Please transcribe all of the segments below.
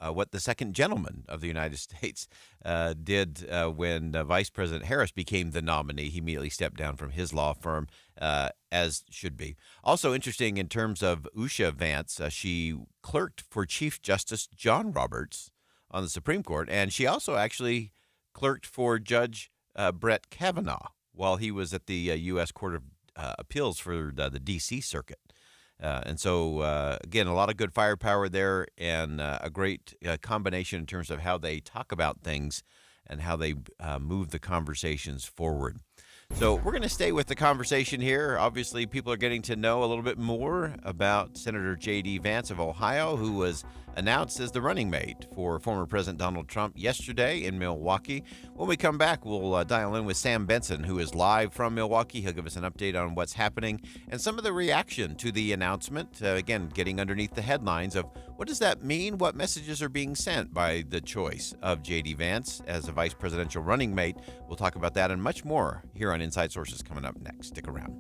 what the second gentleman of the United States did when Vice President Harris became the nominee. He immediately stepped down from his law firm, as should be. Also interesting in terms of Usha Vance, she clerked for Chief Justice John Roberts on the Supreme Court, and she also actually clerked for Judge Brett Kavanaugh while he was at the U.S. Court of Appeals for the D.C. Circuit. And so, again, a lot of good firepower there and a great combination in terms of how they talk about things and how they move the conversations forward. So we're going to stay with the conversation here. Obviously, people are getting to know a little bit more about Senator J.D. Vance of Ohio, who was announced as the running mate for former President Donald Trump yesterday in Milwaukee. When we come back, we'll dial in with Sam Benson, who is live from Milwaukee. He'll give us an update on what's happening and some of the reaction to the announcement. Again, getting underneath the headlines of what does that mean? What messages are being sent by the choice of J.D. Vance as a vice presidential running mate? We'll talk about that and much more here on Inside Sources coming up next. Stick around.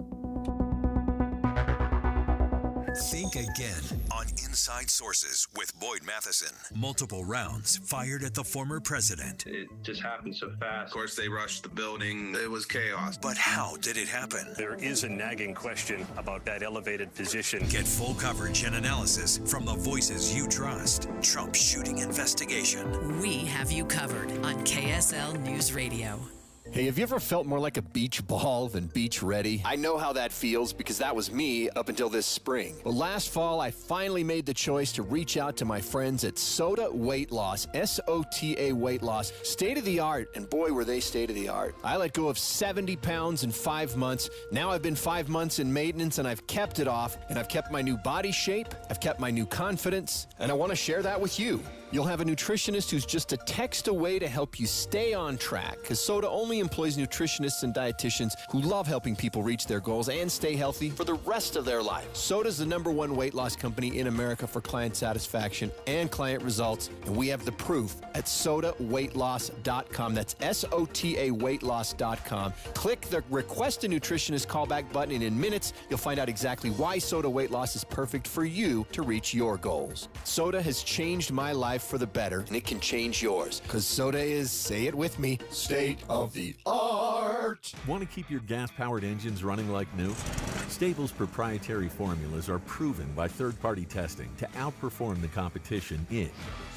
Think again on Inside Sources with Boyd Matheson. Multiple rounds fired at the former president. It just happened so fast. Of course, they rushed the building. It was chaos. But how did it happen? There is a nagging question about that elevated position. Get full coverage and analysis from the voices you trust. Trump shooting investigation. We have you covered on KSL News Radio. Hey, have you ever felt more like a beach ball than beach ready? I know how that feels because that was me up until this spring. But last fall, I finally made the choice to reach out to my friends at Soda Weight Loss, SOTA Weight Loss. State of the art, and boy, were they state of the art. I let go of 70 pounds in 5 months. Now I've been 5 months in maintenance and I've kept it off, and I've kept my new body shape, I've kept my new confidence, and I want to share that with you. You'll have a nutritionist who's just a text away to help you stay on track, because Soda only employs nutritionists and dietitians who love helping people reach their goals and stay healthy for the rest of their life. Soda's the #1 weight loss company in America for client satisfaction and client results, and we have the proof at sodaweightloss.com. That's SOTA weightloss.com. Click the Request a Nutritionist callback button, and in minutes, you'll find out exactly why Soda Weight Loss is perfect for you to reach your goals. Soda has changed my life for the better, and it can change yours, because Soda is, say it with me, state of the art. Want to keep your gas-powered engines running like new? Stable's proprietary formulas are proven by third-party testing to outperform the competition in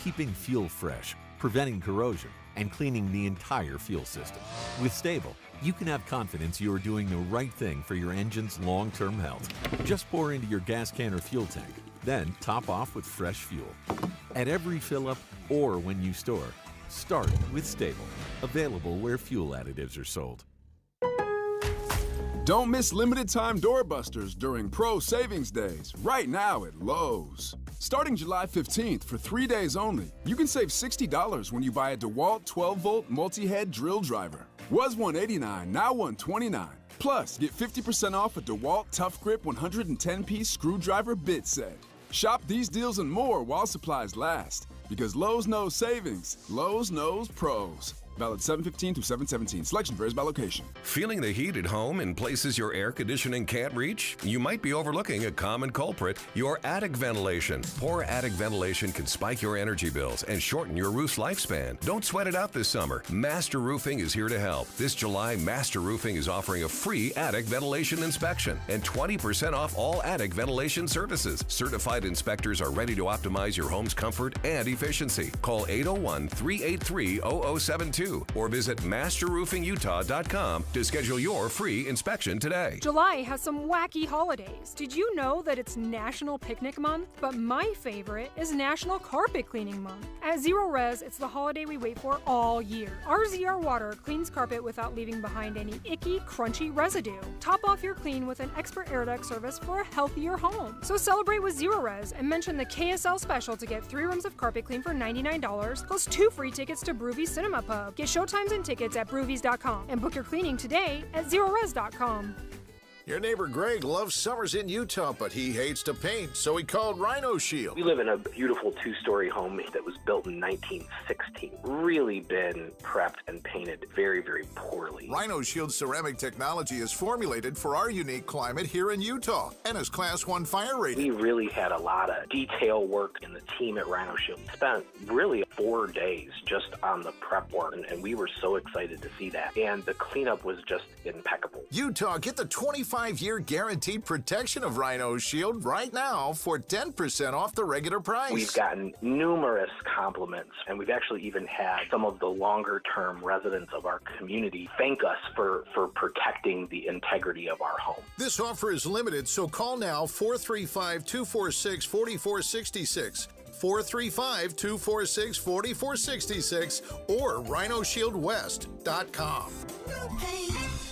keeping fuel fresh, preventing corrosion, and cleaning the entire fuel system. With Stable, you can have confidence you are doing the right thing for your engine's long-term health. Just pour into your gas can or fuel tank, then top off with fresh fuel. At every fill-up or when you store, start with Stable. Available where fuel additives are sold. Don't miss limited-time doorbusters during Pro Savings Days, right now at Lowe's. Starting July 15th for 3 days only, you can save $60 when you buy a DeWalt 12-volt multi-head drill driver. Was $189, now $129. Plus, get 50% off a DeWalt Tough Grip 110-piece screwdriver bit set. Shop these deals and more while supplies last. Because Lowe's knows savings. Lowe's knows pros. Valid 7/15 through 7/17. Selection varies by location. Feeling the heat at home in places your air conditioning can't reach? You might be overlooking a common culprit, your attic ventilation. Poor attic ventilation can spike your energy bills and shorten your roof's lifespan. Don't sweat it out this summer. Master Roofing is here to help. This July, Master Roofing is offering a free attic ventilation inspection and 20% off all attic ventilation services. Certified inspectors are ready to optimize your home's comfort and efficiency. Call 801-383-0072 or visit masterroofingutah.com to schedule your free inspection today. July has some wacky holidays. Did you know that it's National Picnic Month? But my favorite is National Carpet Cleaning Month. At Zero Res, it's the holiday we wait for all year. Our ZR water cleans carpet without leaving behind any icky, crunchy residue. Top off your clean with an expert air duct service for a healthier home. So celebrate with Zero Res and mention the KSL special to get 3 rooms of carpet clean for $99 plus 2 free tickets to Broovies Cinema Pub. Get showtimes and tickets at broovies.com and book your cleaning today at zerores.com. Your neighbor Greg loves summers in Utah, but he hates to paint, so he called Rhino Shield. We live in a beautiful two-story home that was built in 1916. Really been prepped and painted very, very poorly. Rhino Shield ceramic technology is formulated for our unique climate here in Utah and is Class 1 fire rated. We really had a lot of detail work, and the team at Rhino Shield spent really 4 days just on the prep work, and we were so excited to see that. And the cleanup was just impeccable. Utah, get the 25-year guaranteed protection of Rhino Shield right now for 10% off the regular price. We've gotten numerous compliments, and we've actually even had some of the longer-term residents of our community thank us for protecting the integrity of our home. This offer is limited, so call now 435-246-4466. 435-246-4466 or rhinoshieldwest.com.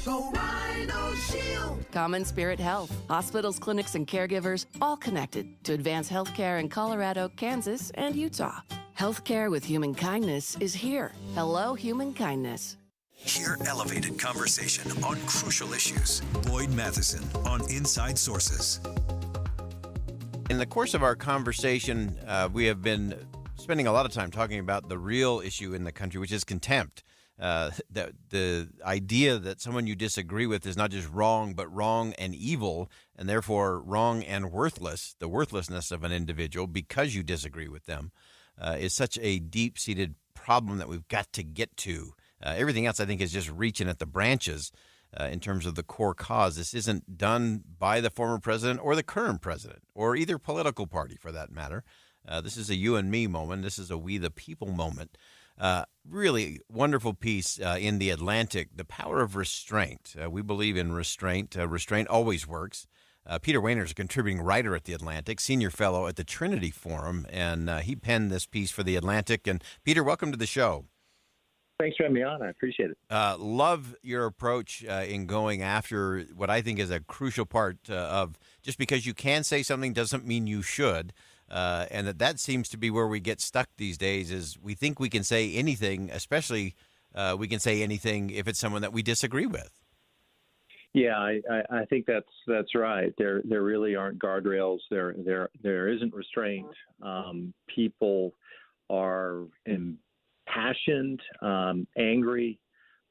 Go Rhino Shield. Common Spirit Health. Hospitals, clinics, and caregivers all connected to advance healthcare in Colorado, Kansas, and Utah. Healthcare with human kindness is here. Hello, human kindness. Hear elevated conversation on crucial issues. Boyd Matheson on Inside Sources. In the course of our conversation, we have been spending a lot of time talking about the real issue in the country, which is contempt. The idea that someone you disagree with is not just wrong, but wrong and evil, and therefore wrong and worthless, the worthlessness of an individual because you disagree with them, is such a deep-seated problem that we've got to get to. Everything else, I think, is just reaching at the branches in terms of the core cause. This isn't done by the former president or the current president or either political party, for that matter. This is a you and me moment. This is a we the people moment. Really wonderful piece in The Atlantic, The Power of Restraint. We believe in restraint. Restraint always works. Peter Wehner is a contributing writer at The Atlantic, senior fellow at the Trinity Forum, and he penned this piece for The Atlantic. And Peter, welcome to the show. Thanks for having me on. I appreciate it. Love your approach in going after what I think is a crucial part of just because you can say something doesn't mean you should. And that seems to be where we get stuck these days is we think we can say anything, especially we can say anything if it's someone that we disagree with. Yeah, I think that's right. There really aren't guardrails. There isn't restraint. People are impassioned, angry,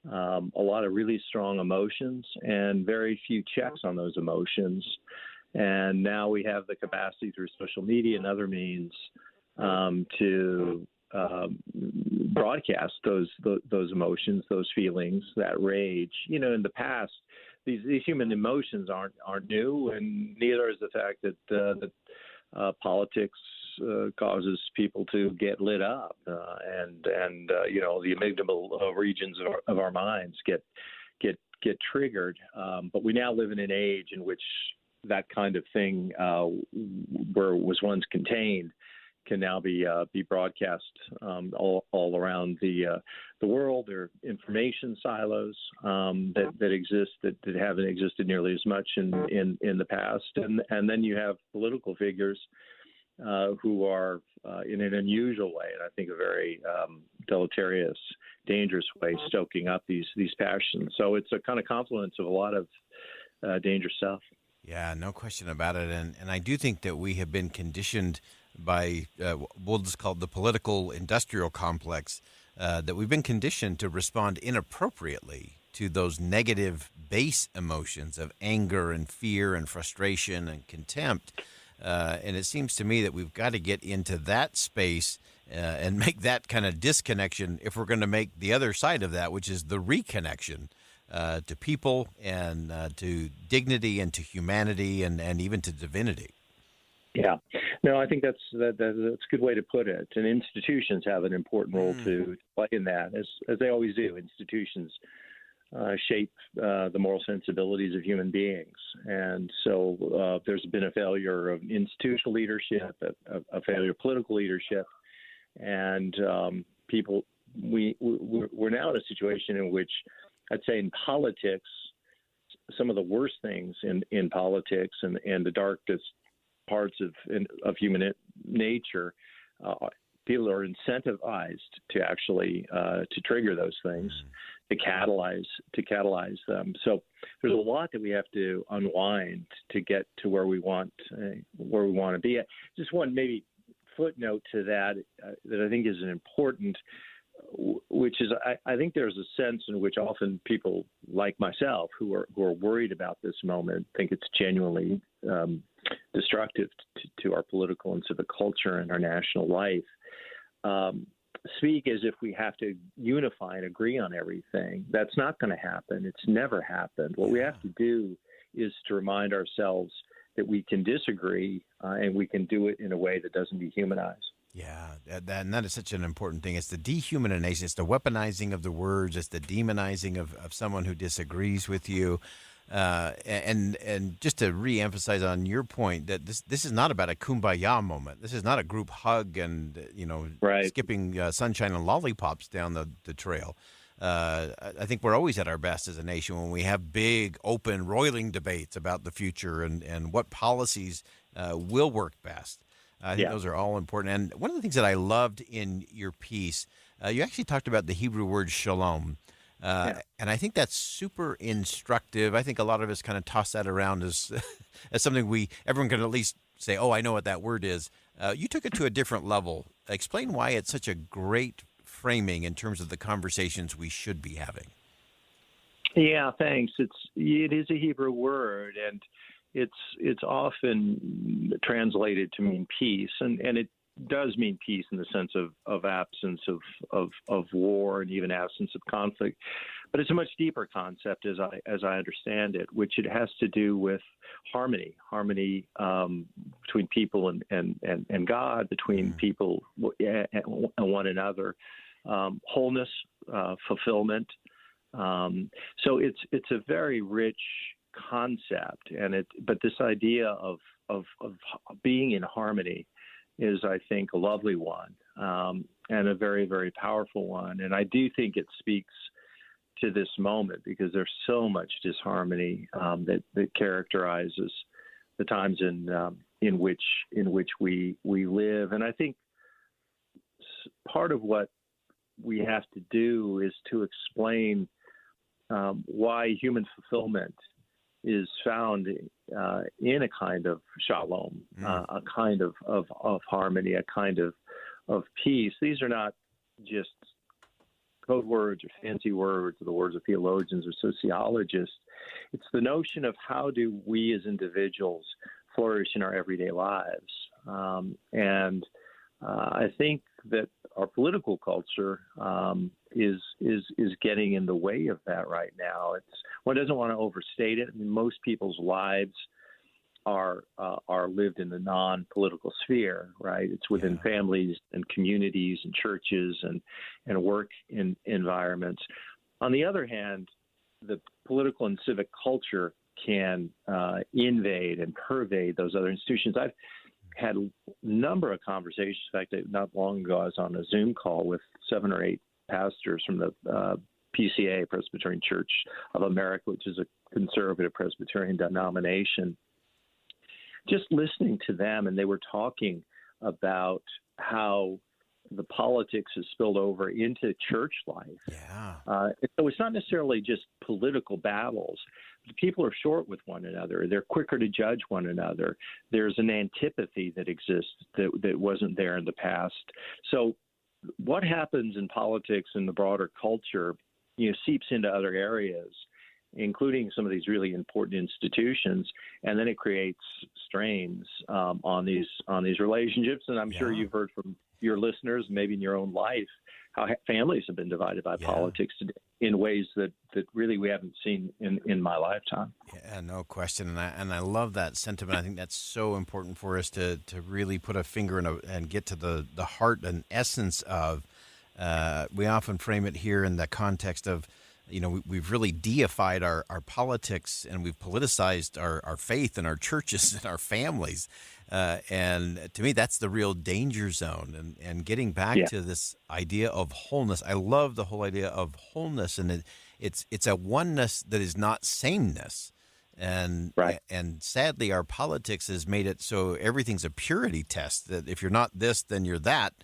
a lot of really strong emotions, and very few checks on those emotions. And now we have the capacity through social media and other means to broadcast those emotions, those feelings, that rage. You know, in the past, these human emotions aren't new, and neither is the fact that politics causes people to get lit up, and you know, the amygdala regions of our minds get triggered. But we now live in an age in which that kind of thing, where it was once contained, can now be broadcast all around the world. There are information silos that exist that haven't existed nearly as much in the past, and then you have political figures who are in an unusual way, and I think a very deleterious, dangerous way, stoking up these passions. So it's a kind of confluence of a lot of dangerous stuff. Yeah, no question about it. And I do think that we have been conditioned by we'll just call it the political industrial complex, that we've been conditioned to respond inappropriately to those negative base emotions of anger and fear and frustration and contempt. And it seems to me that we've got to get into that space and make that kind of disconnection if we're going to make the other side of that, which is the reconnection to people and to dignity and to humanity and even to divinity. Yeah, no, I think that's a good way to put it. And institutions have an important role to play in that, as they always do. Institutions shape the moral sensibilities of human beings, and so there's been a failure of institutional leadership, a failure of political leadership, and we're now in a situation in which I'd say in politics, some of the worst things in politics and the darkest parts of human nature people are incentivized to actually to trigger those things, to catalyze them. So there's a lot that we have to unwind to get to where we want to be. Just one maybe footnote to that that I think is an important, which is I think there's a sense in which often people like myself who are worried about this moment think it's genuinely destructive to our political and civic culture and our national life. Speak as if we have to unify and agree on everything. That's not going to happen. It's never happened. What we have to do is to remind ourselves that we can disagree and we can do it in a way that doesn't dehumanize. Yeah, and that is such an important thing. It's the dehumanization. It's the weaponizing of the words. It's the demonizing of someone who disagrees with you. And just to reemphasize on your point that this is not about a kumbaya moment. This is not a group hug and skipping sunshine and lollipops down the trail. I think we're always at our best as a nation when we have big, open, roiling debates about the future and what policies will work best. I think those are all important. And one of the things that I loved in your piece, you actually talked about the Hebrew word shalom. And I think that's super instructive. I think a lot of us kind of toss that around as as something everyone can at least say, oh, I know what that word is. You took it to a different level. Explain why it's such a great framing in terms of the conversations we should be having. Yeah, thanks. It is a Hebrew word, and it's often translated to mean peace, and it does mean peace in the sense of absence of war and even absence of conflict. But it's a much deeper concept as I understand it, which it has to do with harmony between people and God, between people and one another, wholeness, fulfillment. So it's a very rich concept, but this idea of being in harmony is, I think, a lovely one and a very, very powerful one. And I do think it speaks to this moment because there's so much disharmony that characterizes the times in which we live. And I think part of what we have to do is to explain why human fulfillment is found in a kind of shalom, a kind of harmony, a kind of peace. These are not just code words or fancy words or the words of theologians or sociologists. It's the notion of how do we as individuals flourish in our everyday lives. And I think that our political culture is getting in the way of that right now. One doesn't want to overstate it. I mean, most people's lives are lived in the non-political sphere, right? It's within families and communities and churches and work environments. On the other hand, the political and civic culture can invade and pervade those other institutions. I've had a number of conversations. In fact, not long ago, I was on a Zoom call with 7 or 8 pastors from the PCA, Presbyterian Church of America, which is a conservative Presbyterian denomination. Just listening to them, and they were talking about how the politics has spilled over into church life. So it's not necessarily just political battles. People are short with one another. They're quicker to judge one another. There's an antipathy that exists that wasn't there in the past. So what happens in politics and the broader culture, seeps into other areas, including some of these really important institutions, and then it creates strains on these relationships. And I'm sure you've heard from your listeners, maybe in your own life, how families have been divided by politics today in ways that really we haven't seen in my lifetime. Yeah, no question. And I love that sentiment. I think that's so important for us to really put a finger and get to the heart and essence of. We often frame it here in the context of, we've really deified our politics and we've politicized our faith and our churches and our families. And to me, that's the real danger zone. And getting back to this idea of wholeness, I love the whole idea of wholeness. And it's a oneness that is not sameness. And sadly, our politics has made it so everything's a purity test, that if you're not this, then you're that.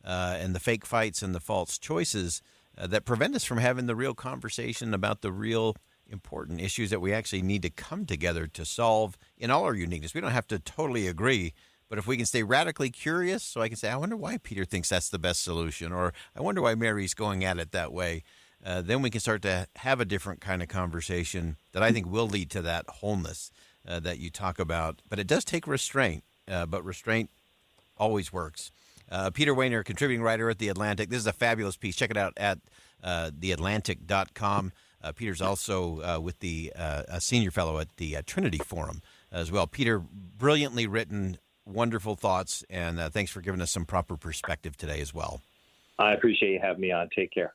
and the fake fights and the false choices that prevent us from having the real conversation about the real important issues that we actually need to come together to solve in all our uniqueness. We don't have to totally agree, but if we can stay radically curious, so I can say, I wonder why Peter thinks that's the best solution, or I wonder why Mary's going at it that way, then we can start to have a different kind of conversation that I think will lead to that wholeness that you talk about. But it does take restraint, but restraint always works. Peter Wehner, contributing writer at The Atlantic. This is a fabulous piece. Check it out at theatlantic.com. Peter's also with a senior fellow at the Trinity Forum as well. Peter, brilliantly written, wonderful thoughts, and thanks for giving us some proper perspective today as well. I appreciate you having me on. Take care.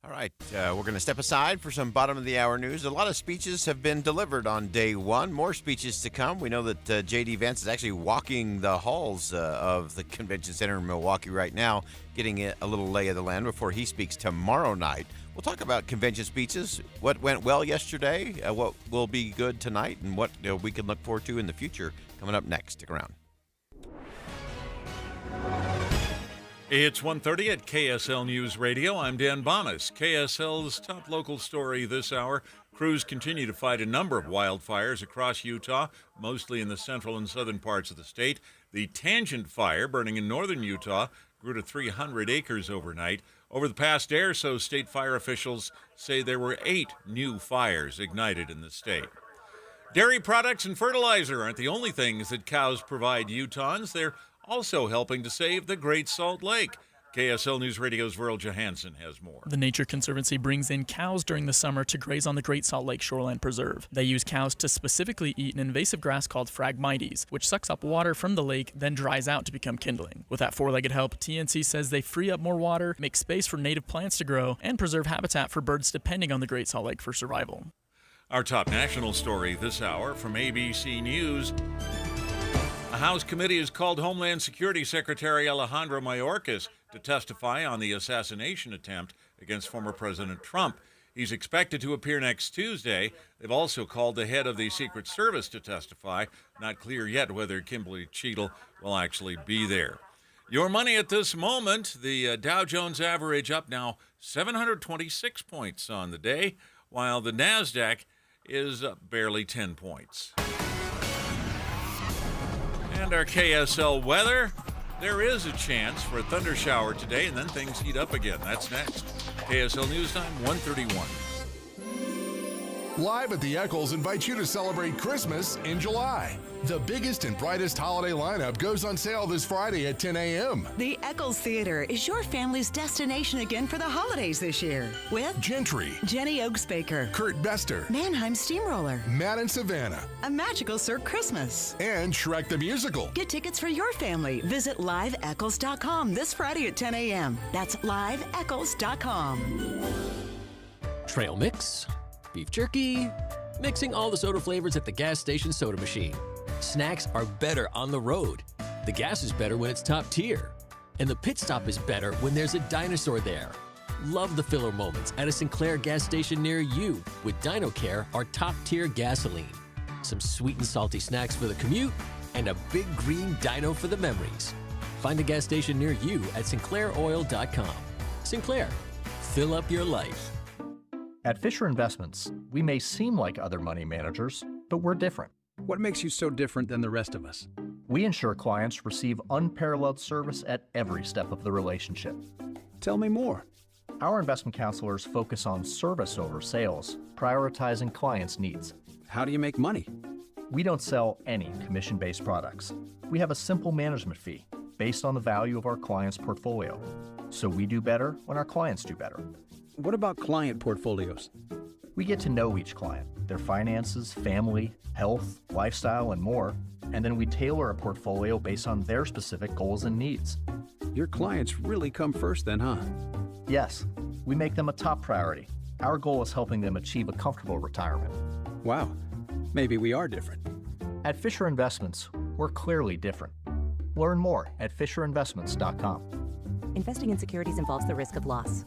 All right, we're going to step aside for some bottom-of-the-hour news. A lot of speeches have been delivered on day one. More speeches to come. We know that J.D. Vance is actually walking the halls of the convention center in Milwaukee right now, getting a little lay of the land before he speaks tomorrow night. We'll talk about convention speeches, what went well yesterday, what will be good tonight, and what we can look forward to in the future coming up next. Stick around. It's 1:30 at KSL News Radio. I'm Dan Bomas. KSL's top local story this hour. Crews continue to fight a number of wildfires across Utah, mostly in the central and southern parts of the state. The Tangent Fire, burning in northern Utah, grew to 300 acres overnight. Over the past day or so, state fire officials say there were 8 new fires ignited in the state. Dairy products and fertilizer aren't the only things that cows provide Utahns. They're also helping to save the Great Salt Lake. KSL News Radio's Verl Johansson has more. The Nature Conservancy brings in cows during the summer to graze on the Great Salt Lake Shoreline Preserve. They use cows to specifically eat an invasive grass called Phragmites, which sucks up water from the lake, then dries out to become kindling. With that four-legged help, TNC says they free up more water, make space for native plants to grow, and preserve habitat for birds depending on the Great Salt Lake for survival. Our top national story this hour from ABC News. A House committee has called Homeland Security Secretary Alejandro Mayorkas to testify on the assassination attempt against former President Trump. He's expected to appear next Tuesday. They've also called the head of the Secret Service to testify. Not clear yet whether Kimberly Cheadle will actually be there. Your money at this moment, the Dow Jones average up now 726 points on the day, while the NASDAQ is up barely 10 points. And our KSL weather, there is a chance for a thunder shower today, and then things heat up again. That's next. KSL News Time, 1:31. Live at the Eccles invites you to celebrate Christmas in July. The biggest and brightest holiday lineup goes on sale this Friday at 10 a.m. The Eccles Theater is your family's destination again for the holidays this year. With Gentry, Jenny Oaksbaker, Kurt Bester, Mannheim Steamroller, Matt and Savannah, A Magical Sir Christmas, and Shrek the Musical. Get tickets for your family. Visit liveeccles.com this Friday at 10 a.m. That's liveeccles.com. Trail mix, beef jerky, mixing all the soda flavors at the gas station soda machine. Snacks are better on the road. The gas is better when it's top tier. And the pit stop is better when there's a dinosaur there. Love the filler moments at a Sinclair gas station near you with DinoCare, our top tier gasoline. Some sweet and salty snacks for the commute and a big green dino for the memories. Find a gas station near you at sinclairoil.com. Sinclair, fill up your life. At Fisher Investments, we may seem like other money managers, but we're different. What makes you so different than the rest of us? We ensure clients receive unparalleled service at every step of the relationship. Tell me more. Our investment counselors focus on service over sales, prioritizing clients' needs. How do you make money? We don't sell any commission-based products. We have a simple management fee based on the value of our client's portfolio. So we do better when our clients do better. What about client portfolios? We get to know each client, their finances, family, health, lifestyle, and more, and then we tailor a portfolio based on their specific goals and needs. Your clients really come first then, huh? Yes, we make them a top priority. Our goal is helping them achieve a comfortable retirement. Wow, maybe we are different. At Fisher Investments, we're clearly different. Learn more at FisherInvestments.com. Investing in securities involves the risk of loss.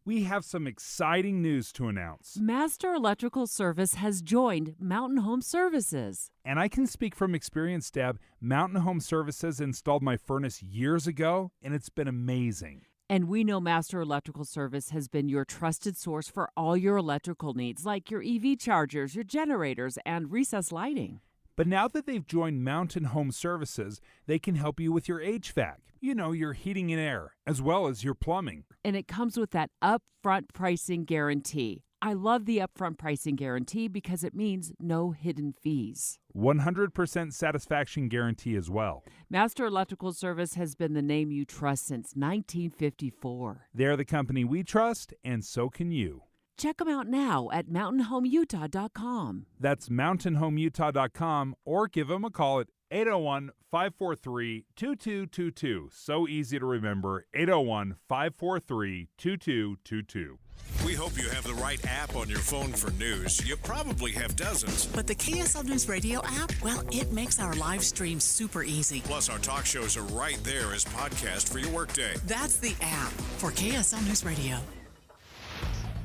We have some exciting news to announce. Master Electrical Service has joined Mountain Home Services. And I can speak from experience, Deb. Mountain Home Services installed my furnace years ago, and it's been amazing. And we know Master Electrical Service has been your trusted source for all your electrical needs, like your EV chargers, your generators, and recessed lighting. But now that they've joined Mountain Home Services, they can help you with your HVAC, your heating and air, as well as your plumbing. And it comes with that upfront pricing guarantee. I love the upfront pricing guarantee because it means no hidden fees. 100% satisfaction guarantee as well. Master Electrical Service has been the name you trust since 1954. They're the company we trust, and so can you. Check them out now at mountainhomeutah.com. That's mountainhomeutah.com, or give them a call at 801-543-2222. So easy to remember, 801-543-2222. We hope you have the right app on your phone for news. You probably have dozens. But the KSL News Radio app, well, it makes our live stream super easy. Plus, our talk shows are right there as podcast for your workday. That's the app for KSL News Radio.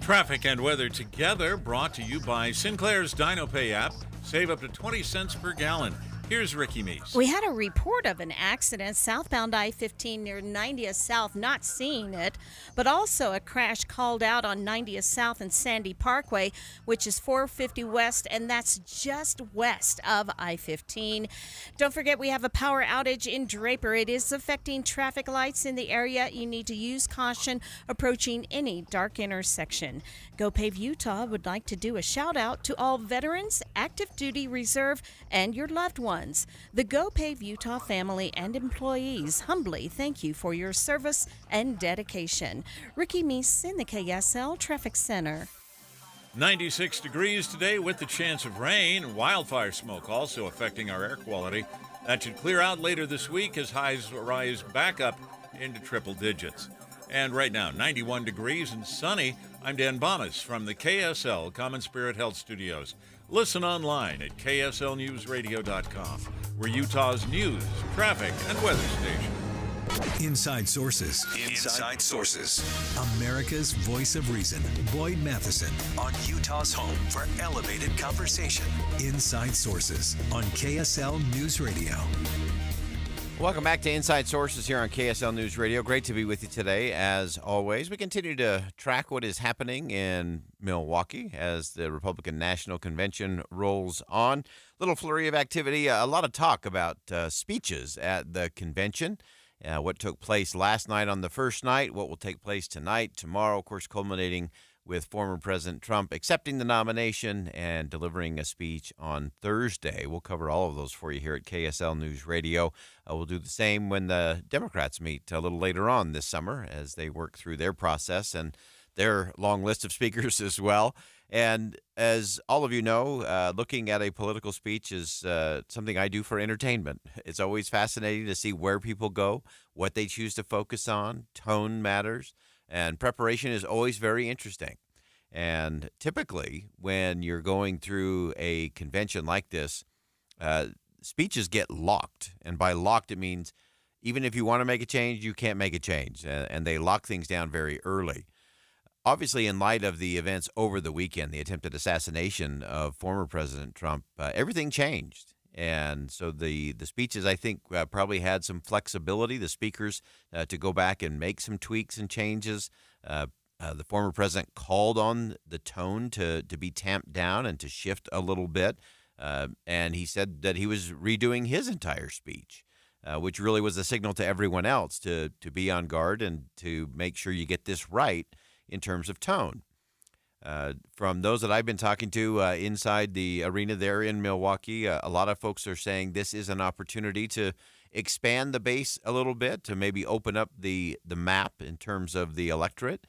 Traffic and weather together, brought to you by Sinclair's DinoPay app. Save up to 20 cents per gallon. Here's Ricky Meese. We had a report of an accident southbound I-15 near 90th South, not seeing it, but also a crash called out on 90th South and Sandy Parkway, which is 450 West, and that's just west of I-15. Don't forget, we have a power outage in Draper. It is affecting traffic lights in the area. You need to use caution approaching any dark intersection. GoPave Utah would like to do a shout out to all veterans, active duty reserve, and your loved ones. The GoPave Utah family and employees humbly thank you for your service and dedication. Ricky Meese in the KSL Traffic Center. 96 degrees today with the chance of rain. Wildfire smoke also affecting our air quality. That should clear out later this week as highs rise back up into triple digits. And right now, 91 degrees and sunny. I'm Dan Bomas from the KSL Common Spirit Health Studios. Listen online at kslnewsradio.com. We're Utah's news, traffic, and weather station. Inside Sources. Inside Sources. America's voice of reason. Boyd Matheson on Utah's home for elevated conversation. Inside Sources on KSL News Radio. Welcome back to Inside Sources here on KSL News Radio. Great to be with you today, as always. We continue to track what is happening in Milwaukee as the Republican National Convention rolls on. Little flurry of activity, a lot of talk about speeches at the convention, what took place last night on the first night, what will take place tonight, tomorrow, of course, culminating with former President Trump accepting the nomination and delivering a speech on Thursday. We'll cover all of those for you here at KSL News Radio. We'll do the same when the Democrats meet a little later on this summer as they work through their process and their long list of speakers as well. And as all of you know, looking at a political speech is something I do for entertainment. It's always fascinating to see where people go, what they choose to focus on. Tone matters. And preparation is always very interesting. And typically, when you're going through a convention like this, speeches get locked. And by locked, it means even if you want to make a change, you can't make a change. And they lock things down very early. Obviously, in light of the events over the weekend, the attempted assassination of former President Trump, everything changed. And so the speeches, I think, probably had some flexibility, the speakers, to go back and make some tweaks and changes. The former president called on the tone to be tamped down and to shift a little bit. And he said that he was redoing his entire speech, which really was a signal to everyone else to be on guard and to make sure you get this right in terms of tone. From those that I've been talking to inside the arena there in Milwaukee, a lot of folks are saying this is an opportunity to expand the base a little bit, to maybe open up the map in terms of the electorate,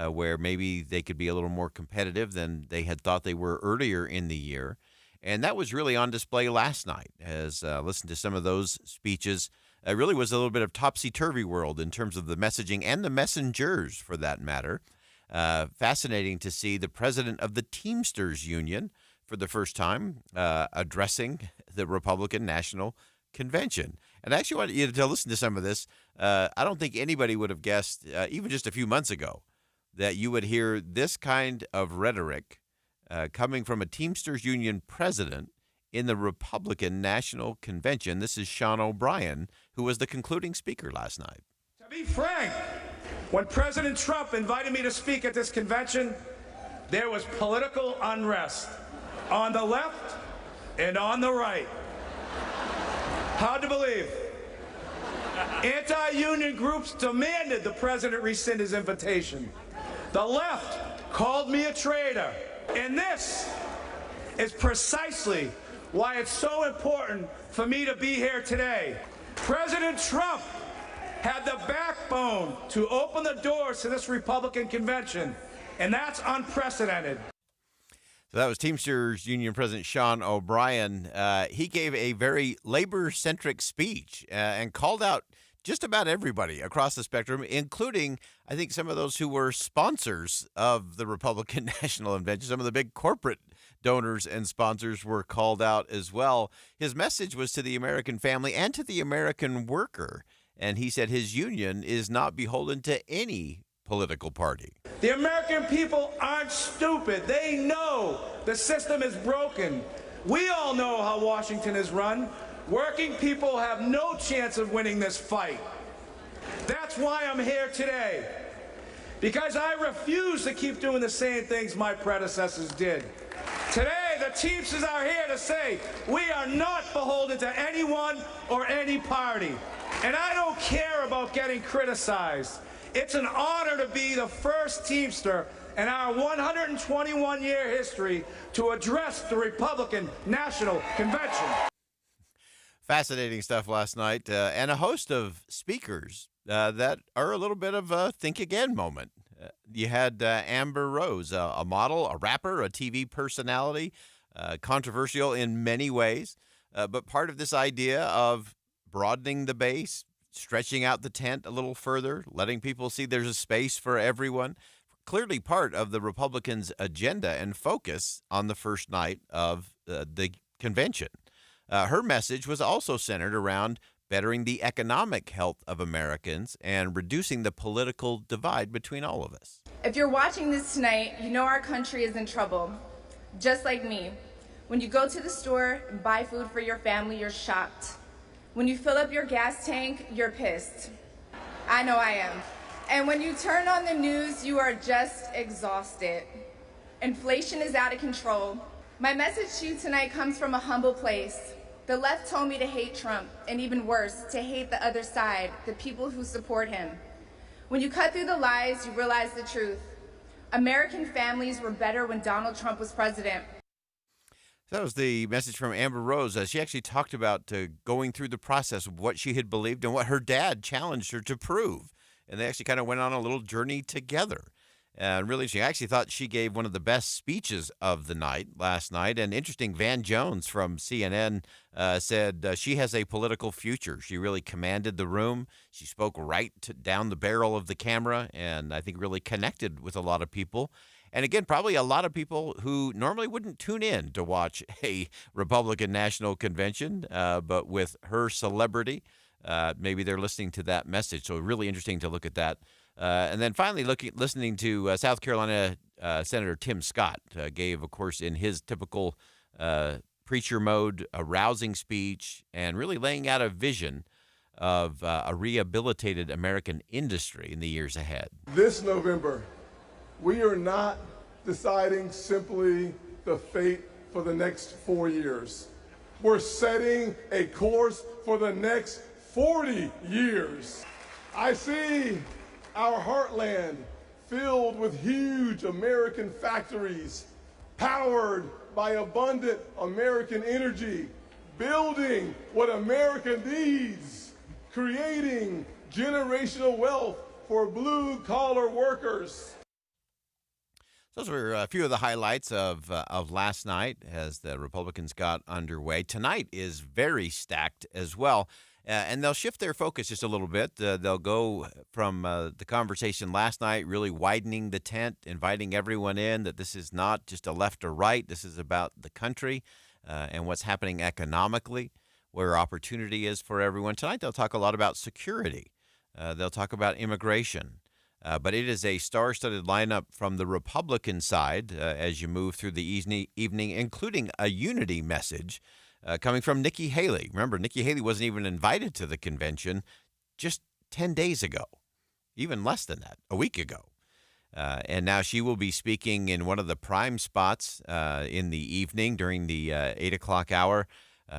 where maybe they could be a little more competitive than they had thought they were earlier in the year. And that was really on display last night. As listened to some of those speeches, it really was a little bit of topsy-turvy world in terms of the messaging and the messengers, for that matter. Fascinating to see the president of the Teamsters Union for the first time addressing the Republican National Convention. And I actually want you to listen to some of this. I don't think anybody would have guessed, even just a few months ago, that you would hear this kind of rhetoric coming from a Teamsters Union president in the Republican National Convention. This is Sean O'Brien, who was the concluding speaker last night. To be frank, when President Trump invited me to speak at this convention, there was political unrest on the left and on the right. Hard to believe. Anti-union groups demanded the president rescind his invitation. The left called me a traitor. And this is precisely why it's so important for me to be here today. President Trump had the backbone to open the doors to this Republican convention, and that's unprecedented. So that was Teamsters Union President Sean O'Brien. He gave a very labor-centric speech and called out just about everybody across the spectrum, including, I think, some of those who were sponsors of the Republican National Convention. Some of the big corporate donors and sponsors were called out as well. His message was to the American family and to the American worker. And he said his union is not beholden to any political party. The American people aren't stupid. They know the system is broken. We all know how Washington is run. Working people have no chance of winning this fight. That's why I'm here today. Because I refuse to keep doing the same things my predecessors did. Today, the Teamsters are here to say we are not beholden to anyone or any party. And I don't care about getting criticized. It's an honor to be the first Teamster in our 121-year history to address the Republican National Convention. Fascinating stuff last night, and a host of speakers that are a little bit of a think again moment. You had Amber Rose, a model, a rapper, a TV personality, controversial in many ways, but part of this idea of broadening the base, stretching out the tent a little further, letting people see there's a space for everyone. Clearly part of the Republicans' agenda and focus on the first night of the convention. Her message was also centered around bettering the economic health of Americans and reducing the political divide between all of us. If you're watching this tonight, you know our country is in trouble, just like me. When you go to the store and buy food for your family, you're shocked. When you fill up your gas tank, you're pissed. I know I am. And when you turn on the news, you are just exhausted. Inflation is out of control. My message to you tonight comes from a humble place. The left told me to hate Trump, and even worse, to hate the other side, the people who support him. When you cut through the lies, you realize the truth. American families were better when Donald Trump was president. That was the message from Amber Rose. She actually talked about going through the process of what she had believed and what her dad challenged her to prove. And they actually kind of went on a little journey together. And really, she actually thought she gave one of the best speeches of the night last night. And interesting, Van Jones from CNN said she has a political future. She really commanded the room. She spoke right down the barrel of the camera and I think really connected with a lot of people. And again, probably a lot of people who normally wouldn't tune in to watch a Republican National Convention, but with her celebrity, maybe they're listening to that message. So really interesting to look at that. And then finally, listening to South Carolina Senator Tim Scott gave, of course, in his typical preacher mode, a rousing speech and really laying out a vision of a rehabilitated American industry in the years ahead. This November, we are not deciding simply the fate for the next 4 years. We're setting a course for the next 40 years. I see our heartland filled with huge American factories, powered by abundant American energy, building what America needs, creating generational wealth for blue-collar workers. Those were a few of the highlights of last night as the Republicans got underway. Tonight is very stacked as well. And they'll shift their focus just a little bit. They'll go from the conversation last night, really widening the tent, inviting everyone in, that this is not just a left or right. This is about the country and what's happening economically, where opportunity is for everyone. Tonight they'll talk a lot about security. They'll talk about immigration. But it is a star-studded lineup from the Republican side as you move through the evening, including a unity message coming from Nikki Haley. Remember, Nikki Haley wasn't even invited to the convention just 10 days ago, even less than that, a week ago. And now she will be speaking in one of the prime spots in the evening during the 8 o'clock hour.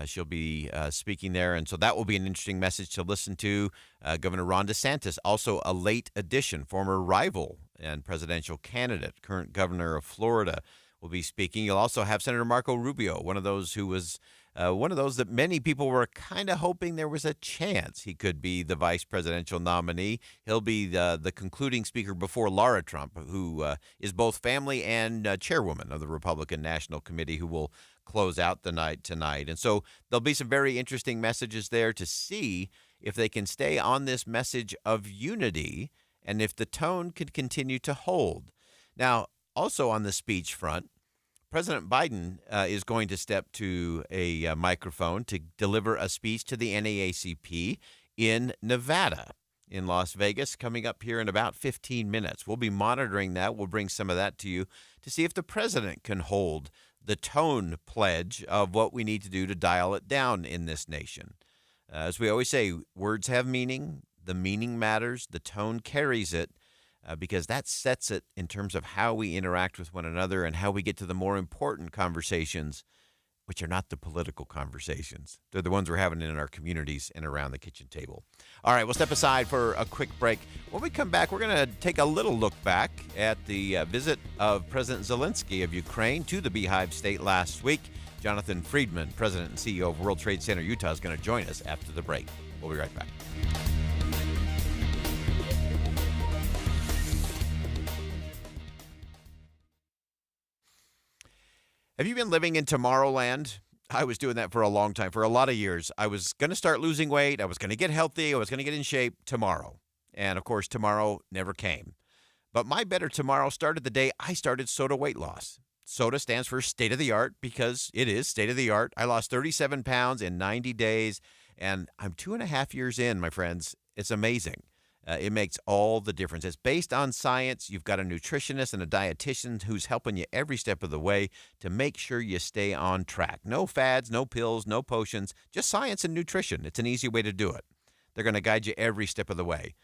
She'll be speaking there, and so that will be an interesting message to listen to. Governor Ron DeSantis, also a late addition, former rival and presidential candidate, current governor of Florida, will be speaking. You'll also have Senator Marco Rubio, one of those who was one of those that many people were kind of hoping there was a chance he could be the vice presidential nominee. He'll be the concluding speaker before Laura Trump, who is both family and chairwoman of the Republican National Committee, who will close out the night tonight. And so there'll be some very interesting messages there to see if they can stay on this message of unity and if the tone could continue to hold. Now, also on the speech front, President Biden is going to step to a microphone to deliver a speech to the NAACP in Nevada, in Las Vegas, coming up here in about 15 minutes. We'll be monitoring that. We'll bring some of that to you to see if the president can hold the tone pledge of what we need to do to dial it down in this nation. As we always say, words have meaning. The meaning matters. The tone carries it. Because that sets it in terms of how we interact with one another and how we get to the more important conversations, which are not the political conversations. They're the ones we're having in our communities and around the kitchen table. All right, we'll step aside for a quick break. When we come back, we're going to take a little look back at the visit of President Zelensky of Ukraine to the Beehive State last week. Jonathan Friedman, President and CEO of World Trade Center Utah, is going to join us after the break. We'll be right back. Have you been living in Tomorrowland? I was doing that for a long time, for a lot of years. I was going to start losing weight. I was going to get healthy. I was going to get in shape tomorrow. And, of course, tomorrow never came. But my better tomorrow started the day I started Soda Weight Loss. SOTA stands for state of the art because it is state of the art. I lost 37 pounds in 90 days, and I'm 2.5 years in, my friends. It's amazing. It makes all the difference. It's based on science. You've got a nutritionist and a dietitian who's helping you every step of the way to make sure you stay on track. No fads, no pills, no potions, just science and nutrition. It's an easy way to do it. They're going to guide you every step of the way.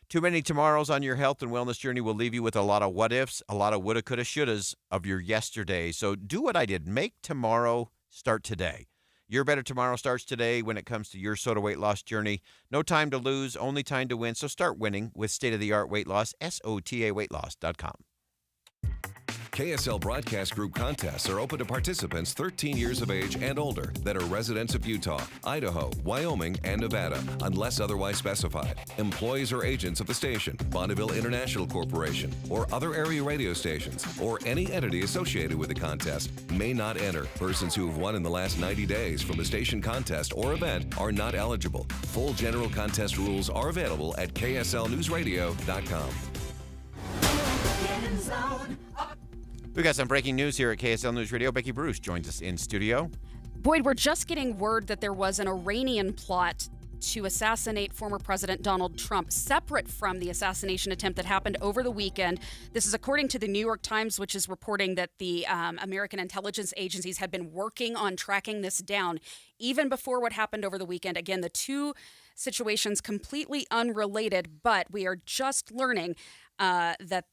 Too many tomorrows on your health and wellness journey will leave you with a lot of what ifs, a lot of woulda, coulda, shouldas of your yesterday. So do what I did. Make tomorrow start today. Your better tomorrow starts today when it comes to your Soda weight loss journey. No time to lose, only time to win. So start winning with state-of-the-art weight loss, SOTAweightloss.com. KSL Broadcast Group contests are open to participants 13 years of age and older that are residents of Utah, Idaho, Wyoming, and Nevada, unless otherwise specified. Employees or agents of the station, Bonneville International Corporation, or other area radio stations, or any entity associated with the contest may not enter. Persons who have won in the last 90 days from a station contest or event are not eligible. Full general contest rules are available at kslnewsradio.com. We got some breaking news here at KSL News Radio. Becky Bruce joins us in studio. Boyd, we're just getting word that there was an Iranian plot to assassinate former President Donald Trump, separate from the assassination attempt that happened over the weekend. This is according to the New York Times, which is reporting that the American intelligence agencies had been working on tracking this down even before what happened over the weekend. Again, the two situations completely unrelated, but we are just learning that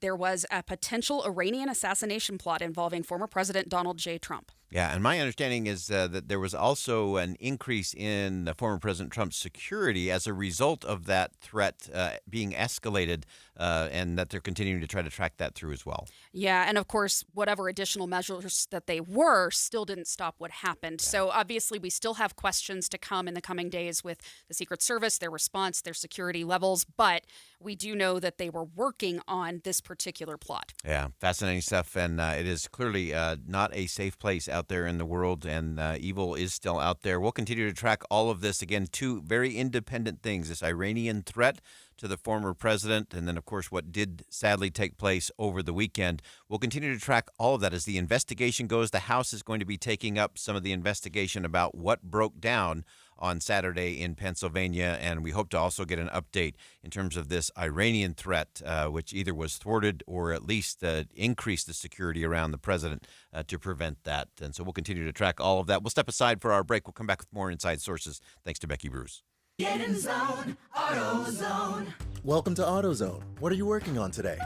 there was a potential Iranian assassination plot involving former President Donald J. Trump. Yeah, and my understanding is that there was also an increase in former President Trump's security as a result of that threat being escalated, and that they're continuing to try to track that through as well. Yeah, and of course, whatever additional measures that they were still didn't stop what happened. Yeah. So obviously, we still have questions to come in the coming days with the Secret Service, their response, their security levels, but we do know that they were working on this particular plot. Yeah, fascinating stuff, and it is clearly not a safe place out there in the world, and evil is still out there. We'll continue to track all of this. Again, two very independent things, this Iranian threat to the former president, and then, of course, what did sadly take place over the weekend. We'll continue to track all of that as the investigation goes. The House is going to be taking up some of the investigation about what broke down on Saturday in Pennsylvania, and we hope to also get an update in terms of this Iranian threat, which either was thwarted or at least increased the security around the president to prevent that. And so we'll continue to track all of that. We'll step aside for our break. We'll come back with more Inside Sources. Thanks to Becky Bruce. Get in zone, AutoZone. Welcome to AutoZone. What are you working on today?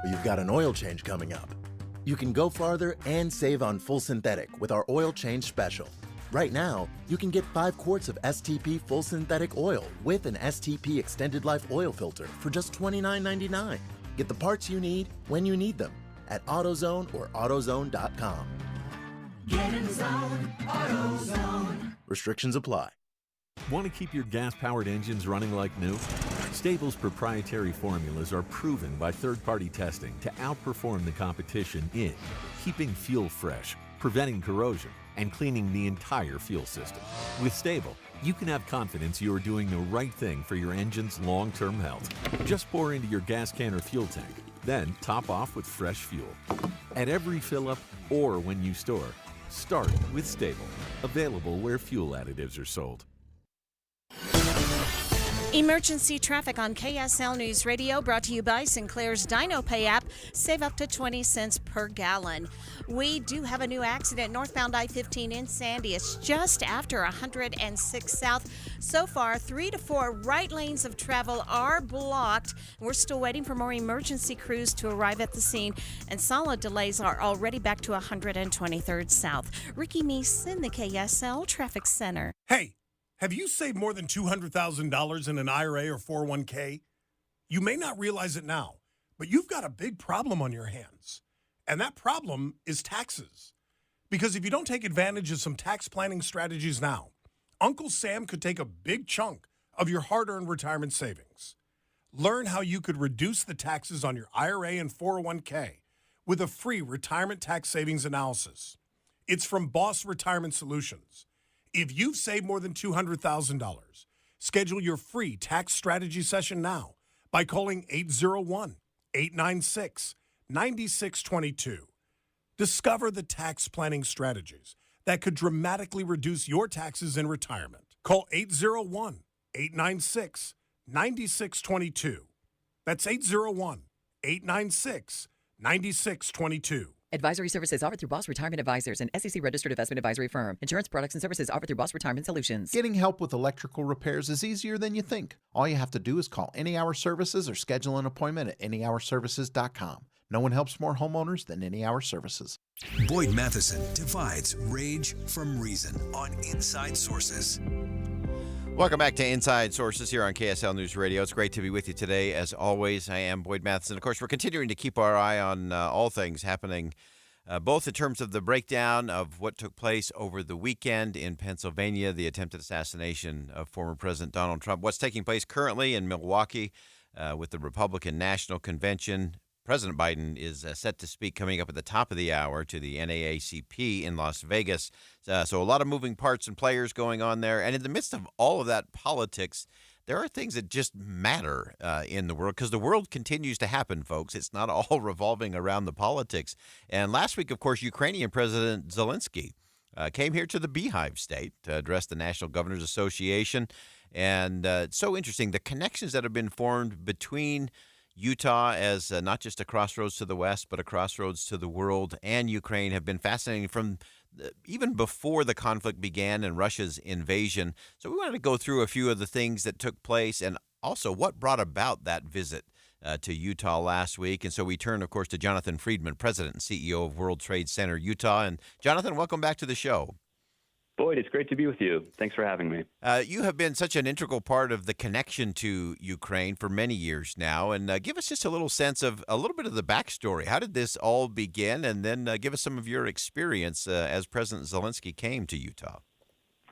You've got an oil change coming up. You can go farther and save on full synthetic with our oil change special. Right now, you can get 5 quarts of STP full synthetic oil with an STP extended life oil filter for just $29.99. Get the parts you need when you need them at AutoZone or AutoZone.com. Get in zone, AutoZone. Restrictions apply. Want to keep your gas-powered engines running like new? Stable's proprietary formulas are proven by third-party testing to outperform the competition in keeping fuel fresh, preventing corrosion, and cleaning the entire fuel system. With Stable, you can have confidence you are doing the right thing for your engine's long-term health. Just pour into your gas can or fuel tank, then top off with fresh fuel. At every fill-up or when you store, start with Stable. Available where fuel additives are sold. Emergency traffic on KSL News Radio, brought to you by Sinclair's Dino Pay app. Save up to 20 cents per gallon. We do have a new accident northbound I-15 in Sandy. It's just after 106 South. So far, 3 to 4 right lanes of travel are blocked. We're still waiting for more emergency crews to arrive at the scene, and solid delays are already back to 123rd South. Ricky Meese in the KSL Traffic Center. Hey! Have you saved more than $200,000 in an IRA or 401k? You may not realize it now, but you've got a big problem on your hands. And that problem is taxes. Because if you don't take advantage of some tax planning strategies now, Uncle Sam could take a big chunk of your hard-earned retirement savings. Learn how you could reduce the taxes on your IRA and 401k with a free retirement tax savings analysis. It's from Boss Retirement Solutions. If you've saved more than $200,000, schedule your free tax strategy session now by calling 801-896-9622. Discover the tax planning strategies that could dramatically reduce your taxes in retirement. Call 801-896-9622. That's 801-896-9622. Advisory services offered through Boss Retirement Advisors, an SEC-registered investment advisory firm. Insurance products and services offered through Boss Retirement Solutions. Getting help with electrical repairs is easier than you think. All you have to do is call Any Hour Services or schedule an appointment at anyhourservices.com. No one helps more homeowners than Any Hour Services. Boyd Matheson divides rage from reason on Inside Sources. Welcome back to Inside Sources here on KSL News Radio. It's great to be with you today. As always, I am Boyd Matheson. Of course, we're continuing to keep our eye on all things happening, both in terms of the breakdown of what took place over the weekend in Pennsylvania, the attempted assassination of former President Donald Trump, what's taking place currently in Milwaukee with the Republican National Convention. President Biden is set to speak coming up at the top of the hour to the NAACP in Las Vegas. So a lot of moving parts and players going on there. And in the midst of all of that politics, there are things that just matter in the world because the world continues to happen, folks. It's not all revolving around the politics. And last week, of course, Ukrainian President Zelensky came here to the Beehive State to address the National Governors Association. And it's so interesting, the connections that have been formed between Utah as not just a crossroads to the west, but a crossroads to the world, and Ukraine have been fascinating from even before the conflict began and Russia's invasion. So we wanted to go through a few of the things that took place and also what brought about that visit to Utah last week. And so we turn, of course, to Jonathan Friedman, President and CEO of World Trade Center Utah. And Jonathan, welcome back to the show. Boyd, it's great to be with you. Thanks for having me. You have been such an integral part of the connection to Ukraine for many years now. And give us just a little sense of a little bit of the backstory. How did this all begin? And then give us some of your experience as President Zelensky came to Utah.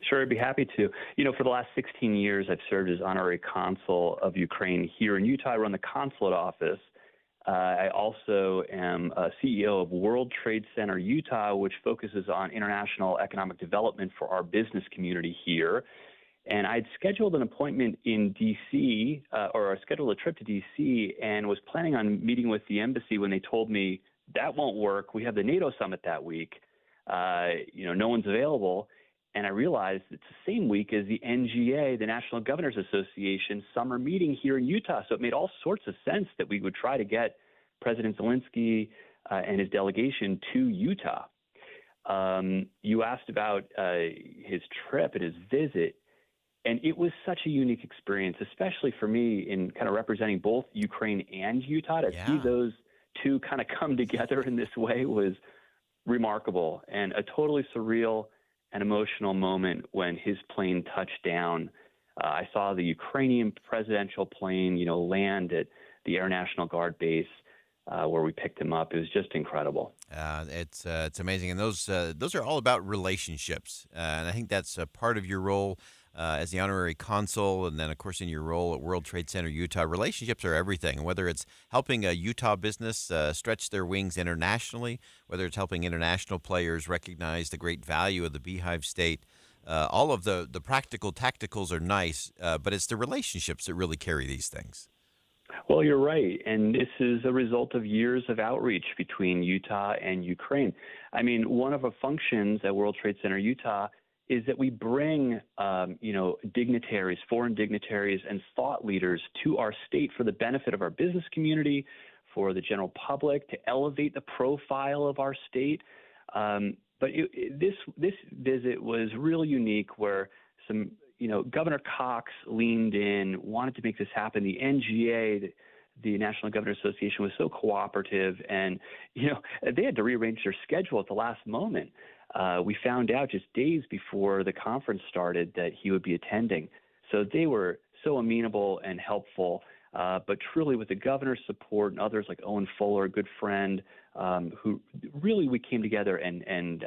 Sure, I'd be happy to. You know, for the last 16 years, I've served as honorary consul of Ukraine here in Utah. I run the consulate office. I also am a CEO of World Trade Center Utah, which focuses on international economic development for our business community here. And I'd scheduled an appointment in D.C., or I scheduled a trip to D.C., and was planning on meeting with the embassy when they told me that won't work. We have the NATO summit that week. No one's available. And I realized it's the same week as the NGA, the National Governors Association, summer meeting here in Utah. So it made all sorts of sense that we would try to get President Zelensky and his delegation to Utah. You asked about his trip and his visit, and it was such a unique experience, especially for me in kind of representing both Ukraine and Utah. To see those two kind of come together in this way was remarkable and a totally surreal and emotional moment when his plane touched down. I saw the Ukrainian presidential plane, land at the Air National Guard base where we picked him up. It was just incredible. It's amazing, and those are all about relationships, and I think that's a part of your role as the honorary consul, and then of course in your role at World Trade Center Utah. Relationships are everything. Whether it's helping a Utah business stretch their wings internationally, whether it's helping international players recognize the great value of the Beehive State. All of the practical tacticals are nice, but it's the relationships that really carry these things. Well, you're right. And this is a result of years of outreach between Utah and Ukraine. I mean, one of the functions at World Trade Center Utah is that we bring, dignitaries, foreign dignitaries and thought leaders to our state for the benefit of our business community, for the general public, to elevate the profile of our state. But this visit was really unique where Governor Cox leaned in, wanted to make this happen. The NGA, the National Governors Association, was so cooperative, and they had to rearrange their schedule at the last moment. We found out just days before the conference started that he would be attending. So they were so amenable and helpful. But truly, with the governor's support and others like Owen Fuller, a good friend, who really we came together and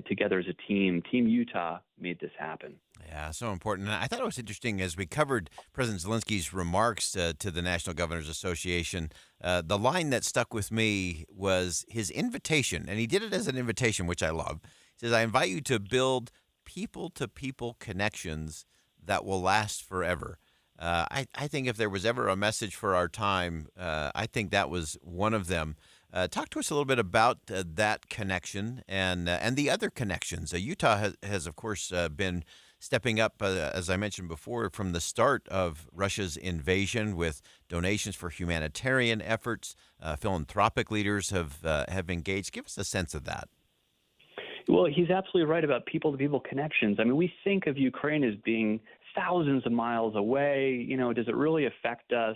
together as a team. Team Utah made this happen. Yeah, so important. And I thought it was interesting as we covered President Zelensky's remarks to the National Governors Association. The line that stuck with me was his invitation, and he did it as an invitation, which I love. He says, "I invite you to build people-to-people connections that will last forever." I think if there was ever a message for our time, I think that was one of them. Talk to us a little bit about that connection and the other connections. Utah has, of course, been stepping up, as I mentioned before, from the start of Russia's invasion with donations for humanitarian efforts. Philanthropic leaders have engaged. Give us a sense of that. Well, he's absolutely right about people-to-people connections. I mean, we think of Ukraine as being thousands of miles away. Does it really affect us?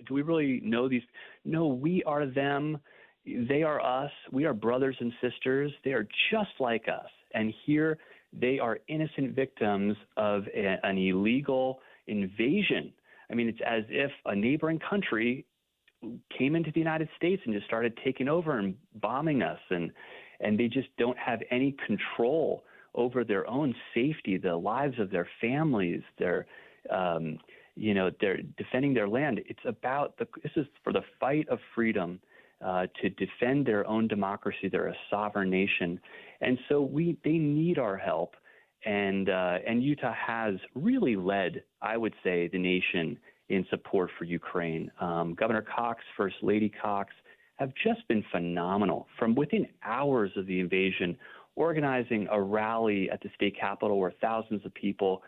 Do we really know these? No, we are them. They are us. We are brothers and sisters. They are just like us. And here they are innocent victims of an illegal invasion. I mean, it's as if a neighboring country came into the United States and just started taking over and bombing us. And they just don't have any control over their own safety, the lives of their families. They're defending their land. It's about this is for the fight of freedom, to defend their own democracy. They're a sovereign nation, and so they need our help. And Utah has really led, I would say, the nation in support for Ukraine. Governor Cox, First Lady Cox, have just been phenomenal. From within hours of the invasion, organizing a rally at the state capitol where thousands of people,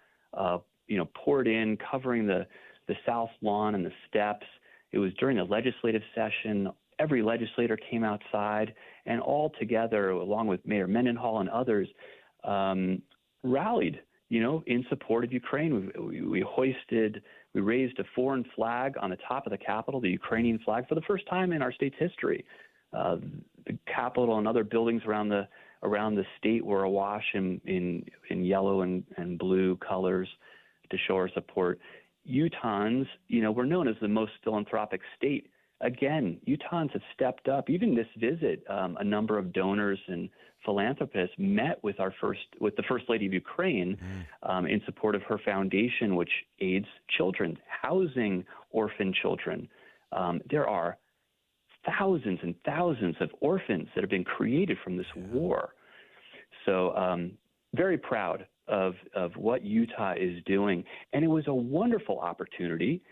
poured in, covering the South Lawn and the steps. It was during the legislative session. Every legislator came outside, and all together, along with Mayor Menendez and others, rallied, in support of Ukraine. We raised a foreign flag on the top of the Capitol, the Ukrainian flag, for the first time in our state's history. The Capitol and other buildings around the state were awash in yellow and blue colors to show our support. Utahns, we're known as the most philanthropic state. Again, Utahns have stepped up. Even this visit, a number of donors and philanthropists met with the First Lady of Ukraine in support of her foundation, which aids children, housing orphan children. There are thousands and thousands of orphans that have been created from this war. So very proud of what Utah is doing. And it was a wonderful opportunity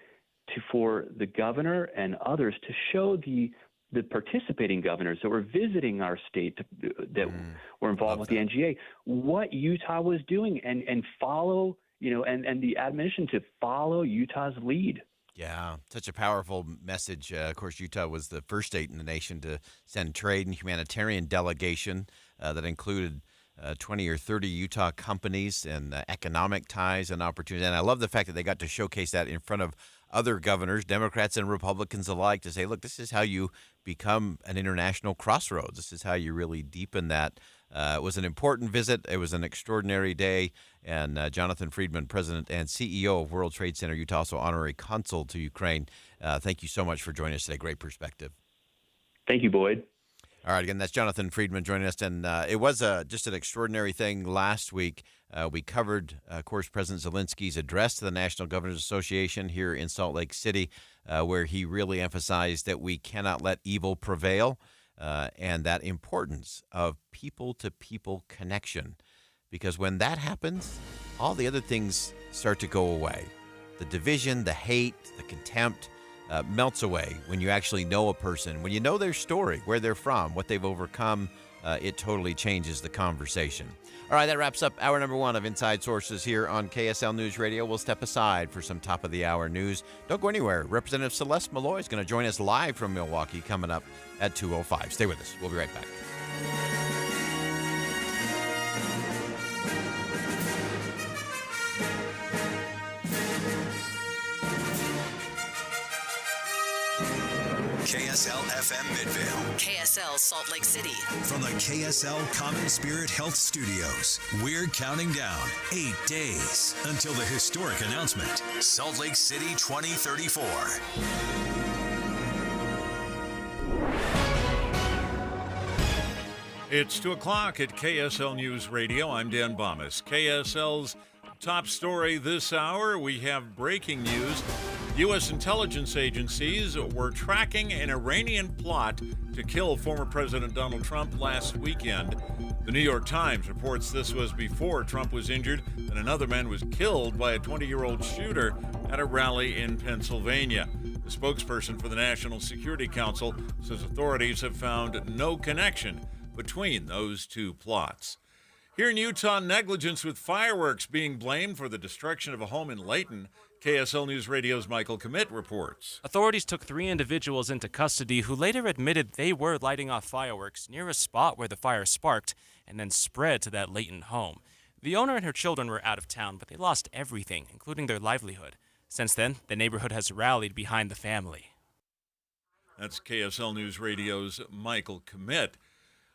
for the governor and others to show the the participating governors that were visiting our state that were involved with the NGA, what Utah was doing, and follow, and the admonition to follow Utah's lead. Yeah, such a powerful message. Of course, Utah was the first state in the nation to send trade and humanitarian delegation that included 20 or 30 Utah companies and economic ties and opportunities. And I love the fact that they got to showcase that in front of other governors, Democrats and Republicans alike, to say, look, this is how you become an international crossroads. This is how you really deepen that. It was an important visit. It was an extraordinary day. And Jonathan Friedman, President and CEO of World Trade Center Utah, also honorary consul to Ukraine. Thank you so much for joining us today. Great perspective. Thank you, Boyd. All right, again, that's Jonathan Friedman joining us. And it was just an extraordinary thing last week. We covered, of course, President Zelensky's address to the National Governors Association here in Salt Lake City, where he really emphasized that we cannot let evil prevail and that importance of people-to-people connection. Because when that happens, all the other things start to go away. The division, the hate, the contempt melts away when you actually know a person. When you know their story, where they're from, what they've overcome, it totally changes the conversation. All right, that wraps up hour number 1 of Inside Sources here on KSL News Radio. We'll step aside for some top-of-the-hour news. Don't go anywhere. Representative Celeste Malloy is going to join us live from Milwaukee coming up at 2:05. Stay with us. We'll be right back. KSL FM Midvale. KSL Salt Lake City. From the KSL Common Spirit Health Studios, we're counting down 8 days until the historic announcement, Salt Lake City 2034. It's 2 o'clock at KSL News Radio. I'm Dan Bomas. KSL's top story this hour, we have breaking news. U.S. intelligence agencies were tracking an Iranian plot to kill former President Donald Trump last weekend. The New York Times reports this was before Trump was injured and another man was killed by a 20-year-old shooter at a rally in Pennsylvania. The spokesperson for the National Security Council says authorities have found no connection between those two plots. Here in Utah, negligence with fireworks being blamed for the destruction of a home in Layton. KSL News Radio's Michael Commit reports. Authorities took 3 individuals into custody who later admitted they were lighting off fireworks near a spot where the fire sparked and then spread to that Layton home. The owner and her children were out of town, but they lost everything, including their livelihood. Since then, the neighborhood has rallied behind the family. That's KSL News Radio's Michael Commit.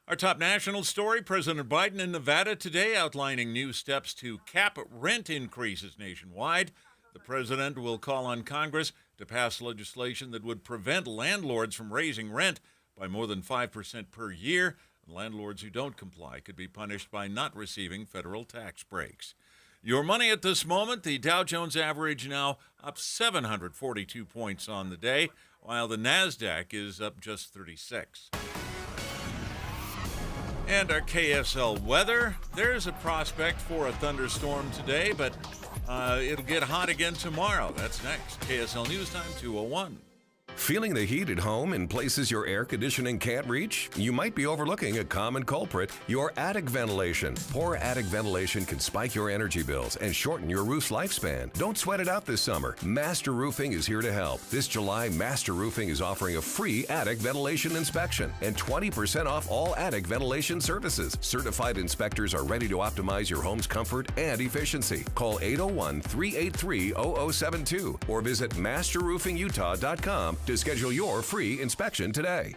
Our top national story, President Biden in Nevada today outlining new steps to cap rent increases nationwide. The president will call on Congress to pass legislation that would prevent landlords from raising rent by more than 5% per year. Landlords who don't comply could be punished by not receiving federal tax breaks. Your money at this moment, the Dow Jones average now up 742 points on the day, while the NASDAQ is up just 36. And our KSL weather, there's a prospect for a thunderstorm today, but it'll get hot again tomorrow. That's next. KSL News Time 2:01. Feeling the heat at home in places your air conditioning can't reach? You might be overlooking a common culprit, your attic ventilation. Poor attic ventilation can spike your energy bills and shorten your roof's lifespan. Don't sweat it out this summer. Master Roofing is here to help. This July, Master Roofing is offering a free attic ventilation inspection and 20% off all attic ventilation services. Certified inspectors are ready to optimize your home's comfort and efficiency. Call 801-383-0072 or visit masterroofingutah.com to schedule your free inspection today.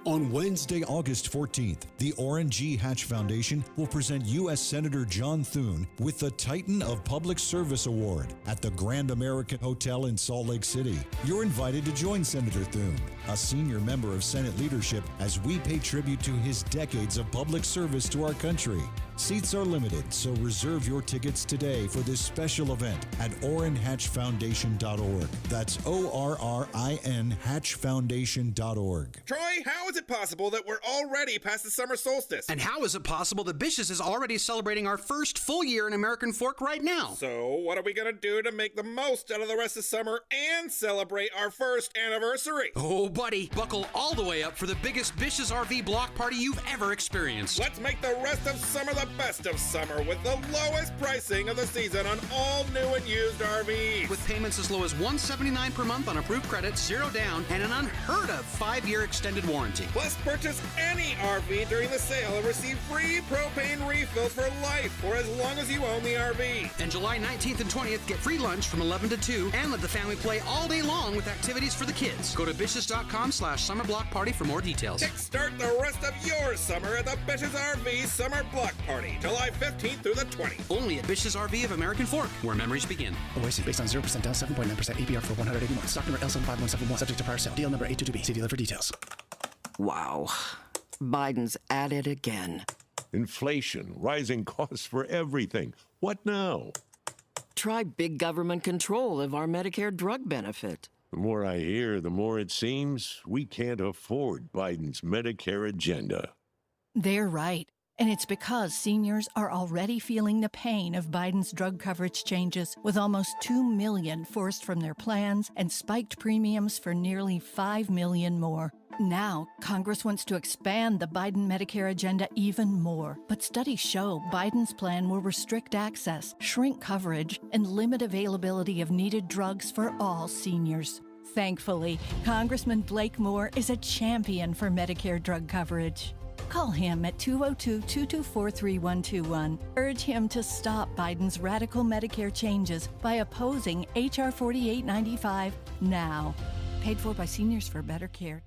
On Wednesday, August 14th, the Orrin G. Hatch Foundation will present U.S. Senator John Thune with the Titan of Public Service Award at the Grand American Hotel in Salt Lake City. You're invited to join Senator Thune, a senior member of Senate leadership, as we pay tribute to his decades of public service to our country. Seats are limited, so reserve your tickets today for this special event at orrinhatchfoundation.org. That's ORRIN hatchfoundation.org. Troy, how is it possible that we're already past the summer solstice? And how is it possible that Bish's is already celebrating our first full year in American Fork right now? So, what are we going to do to make the most out of the rest of summer and celebrate our first anniversary? Oh, buddy, buckle all the way up for the biggest Bish's RV block party you've ever experienced. Let's make the rest of summer the best of summer with the lowest pricing of the season on all new and used RVs. With payments as low as $179 per month on approved credit, 0 down, and an unheard of 5-year extended warranty. Plus, purchase any RV during the sale and receive free propane refills for life for as long as you own the RV. And July 19th and 20th, get free lunch from 11 to 2 and let the family play all day long with activities for the kids. Go to Bish's.com/summerblockparty for more details. Kickstart the rest of your summer at the Bish's RV Summer Block Party, July 15th through the 20th. Only at Bish's RV of American Fork, where memories begin. OIC based on 0% down, 7.9% APR for 180 months. Stock number L75171, subject to prior sale. Deal number 822B. See dealer for details. Wow. Biden's at it again. Inflation, rising costs for everything. What now? Try big government control of our Medicare drug benefit. The more I hear, the more it seems we can't afford Biden's Medicare agenda. They're right. And it's because seniors are already feeling the pain of Biden's drug coverage changes, with almost 2 million forced from their plans and spiked premiums for nearly 5 million more. Now, Congress wants to expand the Biden Medicare agenda even more. But studies show Biden's plan will restrict access, shrink coverage, and limit availability of needed drugs for all seniors. Thankfully, Congressman Blake Moore is a champion for Medicare drug coverage. Call him at 202-224-3121. Urge him to stop Biden's radical Medicare changes by opposing H.R. 4895 now. Paid for by Seniors for Better Care.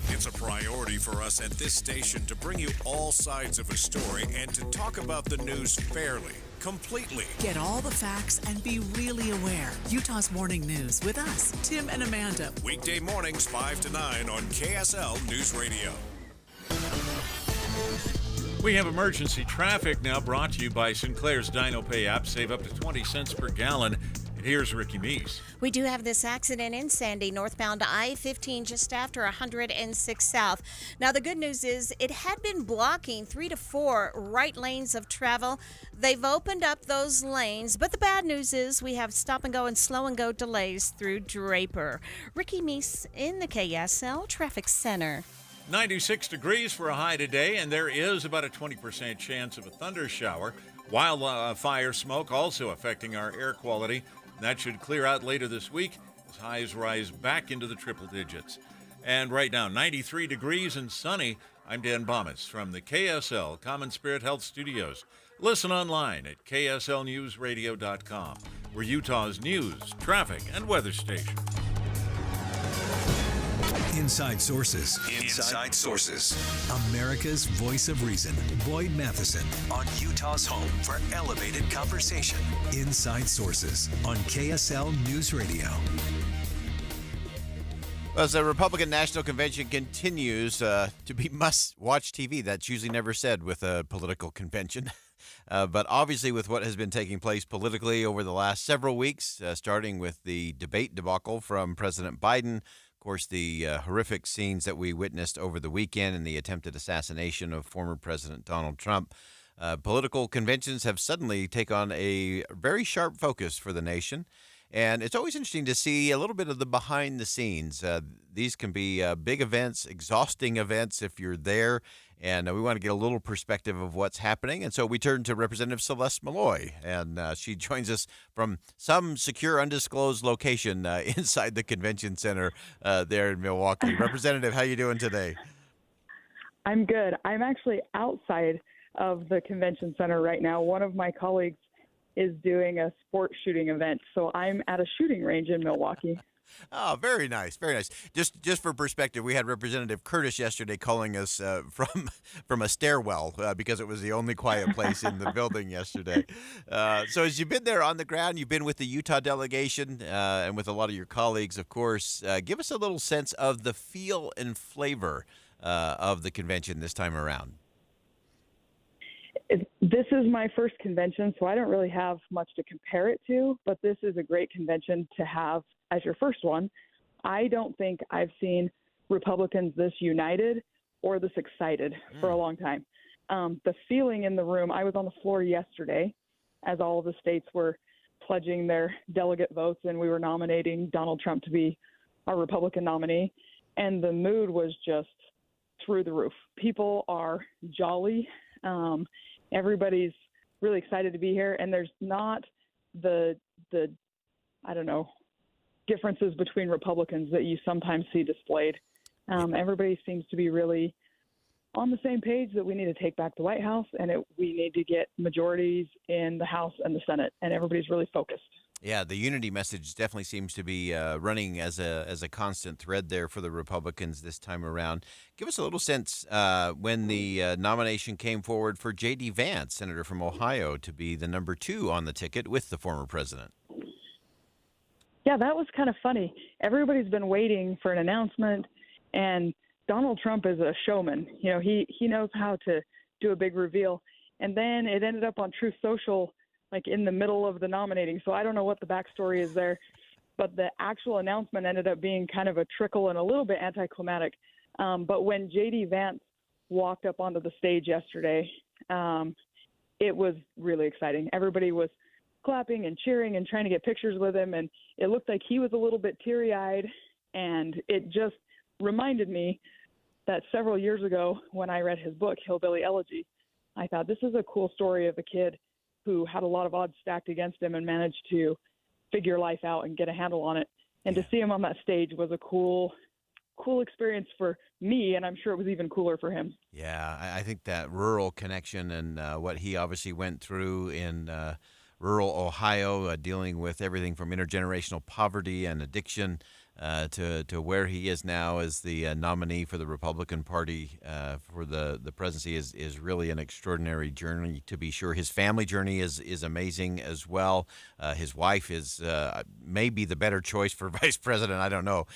It's a priority for us at this station to bring you all sides of a story and to talk about the news fairly, completely. Get all the facts and be really aware. Utah's Morning News with us, Tim and Amanda. Weekday mornings 5 to 9 on KSL News Radio. We have emergency traffic now brought to you by Sinclair's DinoPay app. Save up to 20 cents per gallon. And here's Ricky Meese. We do have this accident in Sandy, northbound I-15, just after 106 South. Now, the good news is it had been blocking 3 to 4 right lanes of travel. They've opened up those lanes, but the bad news is we have stop and go and slow and go delays through Draper. Ricky Meese in the KSL Traffic Center. 96 degrees for a high today, and there is about a 20% chance of a thunder shower. Wildfire smoke also affecting our air quality. That should clear out later this week as highs rise back into the triple digits. And right now, 93 degrees and sunny. I'm Dan Bomas from the KSL Common Spirit Health Studios. Listen online at kslnewsradio.com. We're Utah's news, traffic, and weather station. Inside Sources. Inside Sources. America's voice of reason. Boyd Matheson. On Utah's home for elevated conversation. Inside Sources on KSL News Radio. Well, as the Republican National Convention continues to be must-watch TV, that's usually never said with a political convention. But obviously with what has been taking place politically over the last several weeks, starting with the debate debacle from President Biden, of course, the horrific scenes that we witnessed over the weekend and the attempted assassination of former President Donald Trump, political conventions have suddenly taken on a very sharp focus for the nation. And it's always interesting to see a little bit of the behind the scenes. These can be big events, exhausting events if you're there. And we want to get a little perspective of what's happening. And so we turn to Representative Celeste Malloy. And she joins us from some secure, undisclosed location inside the convention center there in Milwaukee. Representative, how you doing today? I'm good. I'm actually outside of the convention center right now. One of my colleagues is doing a sport shooting event, so I'm at a shooting range in Milwaukee. Oh, very nice, very nice. Just for perspective, we had Representative Curtis yesterday calling us from a stairwell because it was the only quiet place in the building yesterday. So as you've been there on the ground, you've been with the Utah delegation and with a lot of your colleagues, of course. Give us a little sense of the feel and flavor of the convention this time around. This is my first convention, so I don't really have much to compare it to, but this is a great convention to have as your first one. I don't think I've seen Republicans this united or this excited for a long time. The feeling in the room, I was on the floor yesterday as all of the states were pledging their delegate votes and we were nominating Donald Trump to be our Republican nominee, and the mood was just through the roof. People are jolly. Everybody's really excited to be here, and there's not the I don't know, differences between Republicans that you sometimes see displayed. Everybody seems to be really on the same page that we need to take back the White House, and we need to get majorities in the House and the Senate, and everybody's really focused. Yeah, the unity message definitely seems to be running as a constant thread there for the Republicans this time around. Give us a little sense when the nomination came forward for J.D. Vance, Senator from Ohio, to be the number 2 on the ticket with the former president. Yeah, that was kind of funny. Everybody's been waiting for an announcement, and Donald Trump is a showman. You know, he knows how to do a big reveal. And then it ended up on Truth Social, like in the middle of the nominating. So I don't know what the backstory is there, but the actual announcement ended up being kind of a trickle and a little bit anticlimactic. But when J.D. Vance walked up onto the stage yesterday, it was really exciting. Everybody was clapping and cheering and trying to get pictures with him, and it looked like he was a little bit teary-eyed, and it just reminded me that several years ago when I read his book, Hillbilly Elegy, I thought this is a cool story of a kid who had a lot of odds stacked against him and managed to figure life out and get a handle on it. And to see him on that stage was a cool experience for me, and I'm sure it was even cooler for him. Yeah, I think that rural connection and what he obviously went through in rural Ohio, dealing with everything from intergenerational poverty and addiction to where he is now as the nominee for the Republican Party for the presidency is really an extraordinary journey, to be sure. His family journey is amazing as well. His wife is maybe the better choice for vice president. I don't know.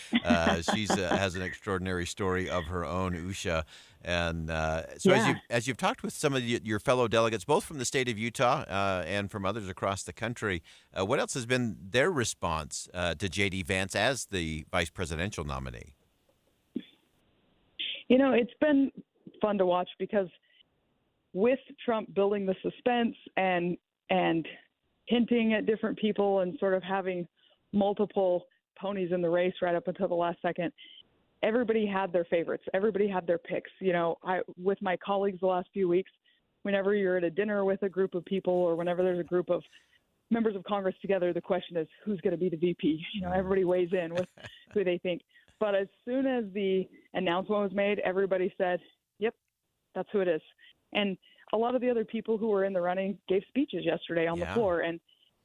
She's has an extraordinary story of her own, Usha. And so as you've talked with some of your fellow delegates, both from the state of Utah and from others across the country, what else has been their response to J.D. Vance as the vice presidential nominee? You know, it's been fun to watch because with Trump building the suspense and hinting at different people and sort of having multiple ponies in the race right up until the last second, everybody had their favorites. Everybody had their picks. You know, with my colleagues the last few weeks, whenever you're at a dinner with a group of people or whenever there's a group of members of Congress together, the question is, who's going to be the VP? You know, everybody weighs in with who they think. But as soon as the announcement was made, everybody said, yep, that's who it is. And a lot of the other people who were in the running gave speeches yesterday on the floor. And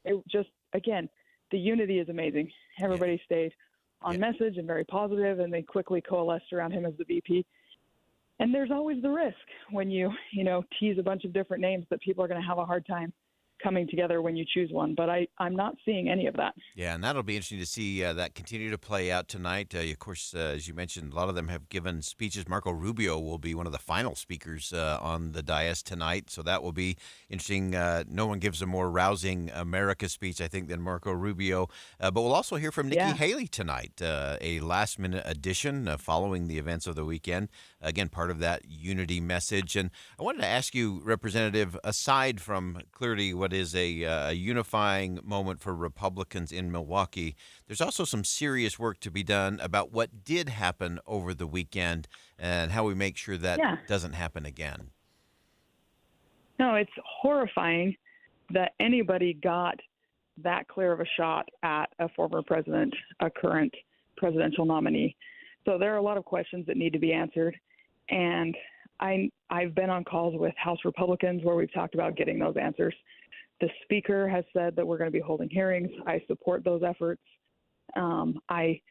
it just, again, the unity is amazing. Everybody stayed on message and very positive, and they quickly coalesced around him as the VP. And there's always the risk when you tease a bunch of different names that people are going to have a hard time coming together when you choose one. But I'm not seeing any of that. Yeah, and that'll be interesting to see that continue to play out tonight. Of course, as you mentioned, a lot of them have given speeches. Marco Rubio will be one of the final speakers on the dais tonight, so that will be interesting. No one gives a more rousing America speech, I think, than Marco Rubio. But we'll also hear from Nikki Haley tonight, a last-minute addition following the events of the weekend. Again, part of that unity message. And I wanted to ask you, Representative, aside from clearly what is a unifying moment for Republicans in Milwaukee, there's also some serious work to be done about what did happen over the weekend and how we make sure that doesn't happen again. No, it's horrifying that anybody got that clear of a shot at a former president, a current presidential nominee. So there are a lot of questions that need to be answered. And I've been on calls with House Republicans where we've talked about getting those answers. The Speaker has said that we're going to be holding hearings. I support those efforts. I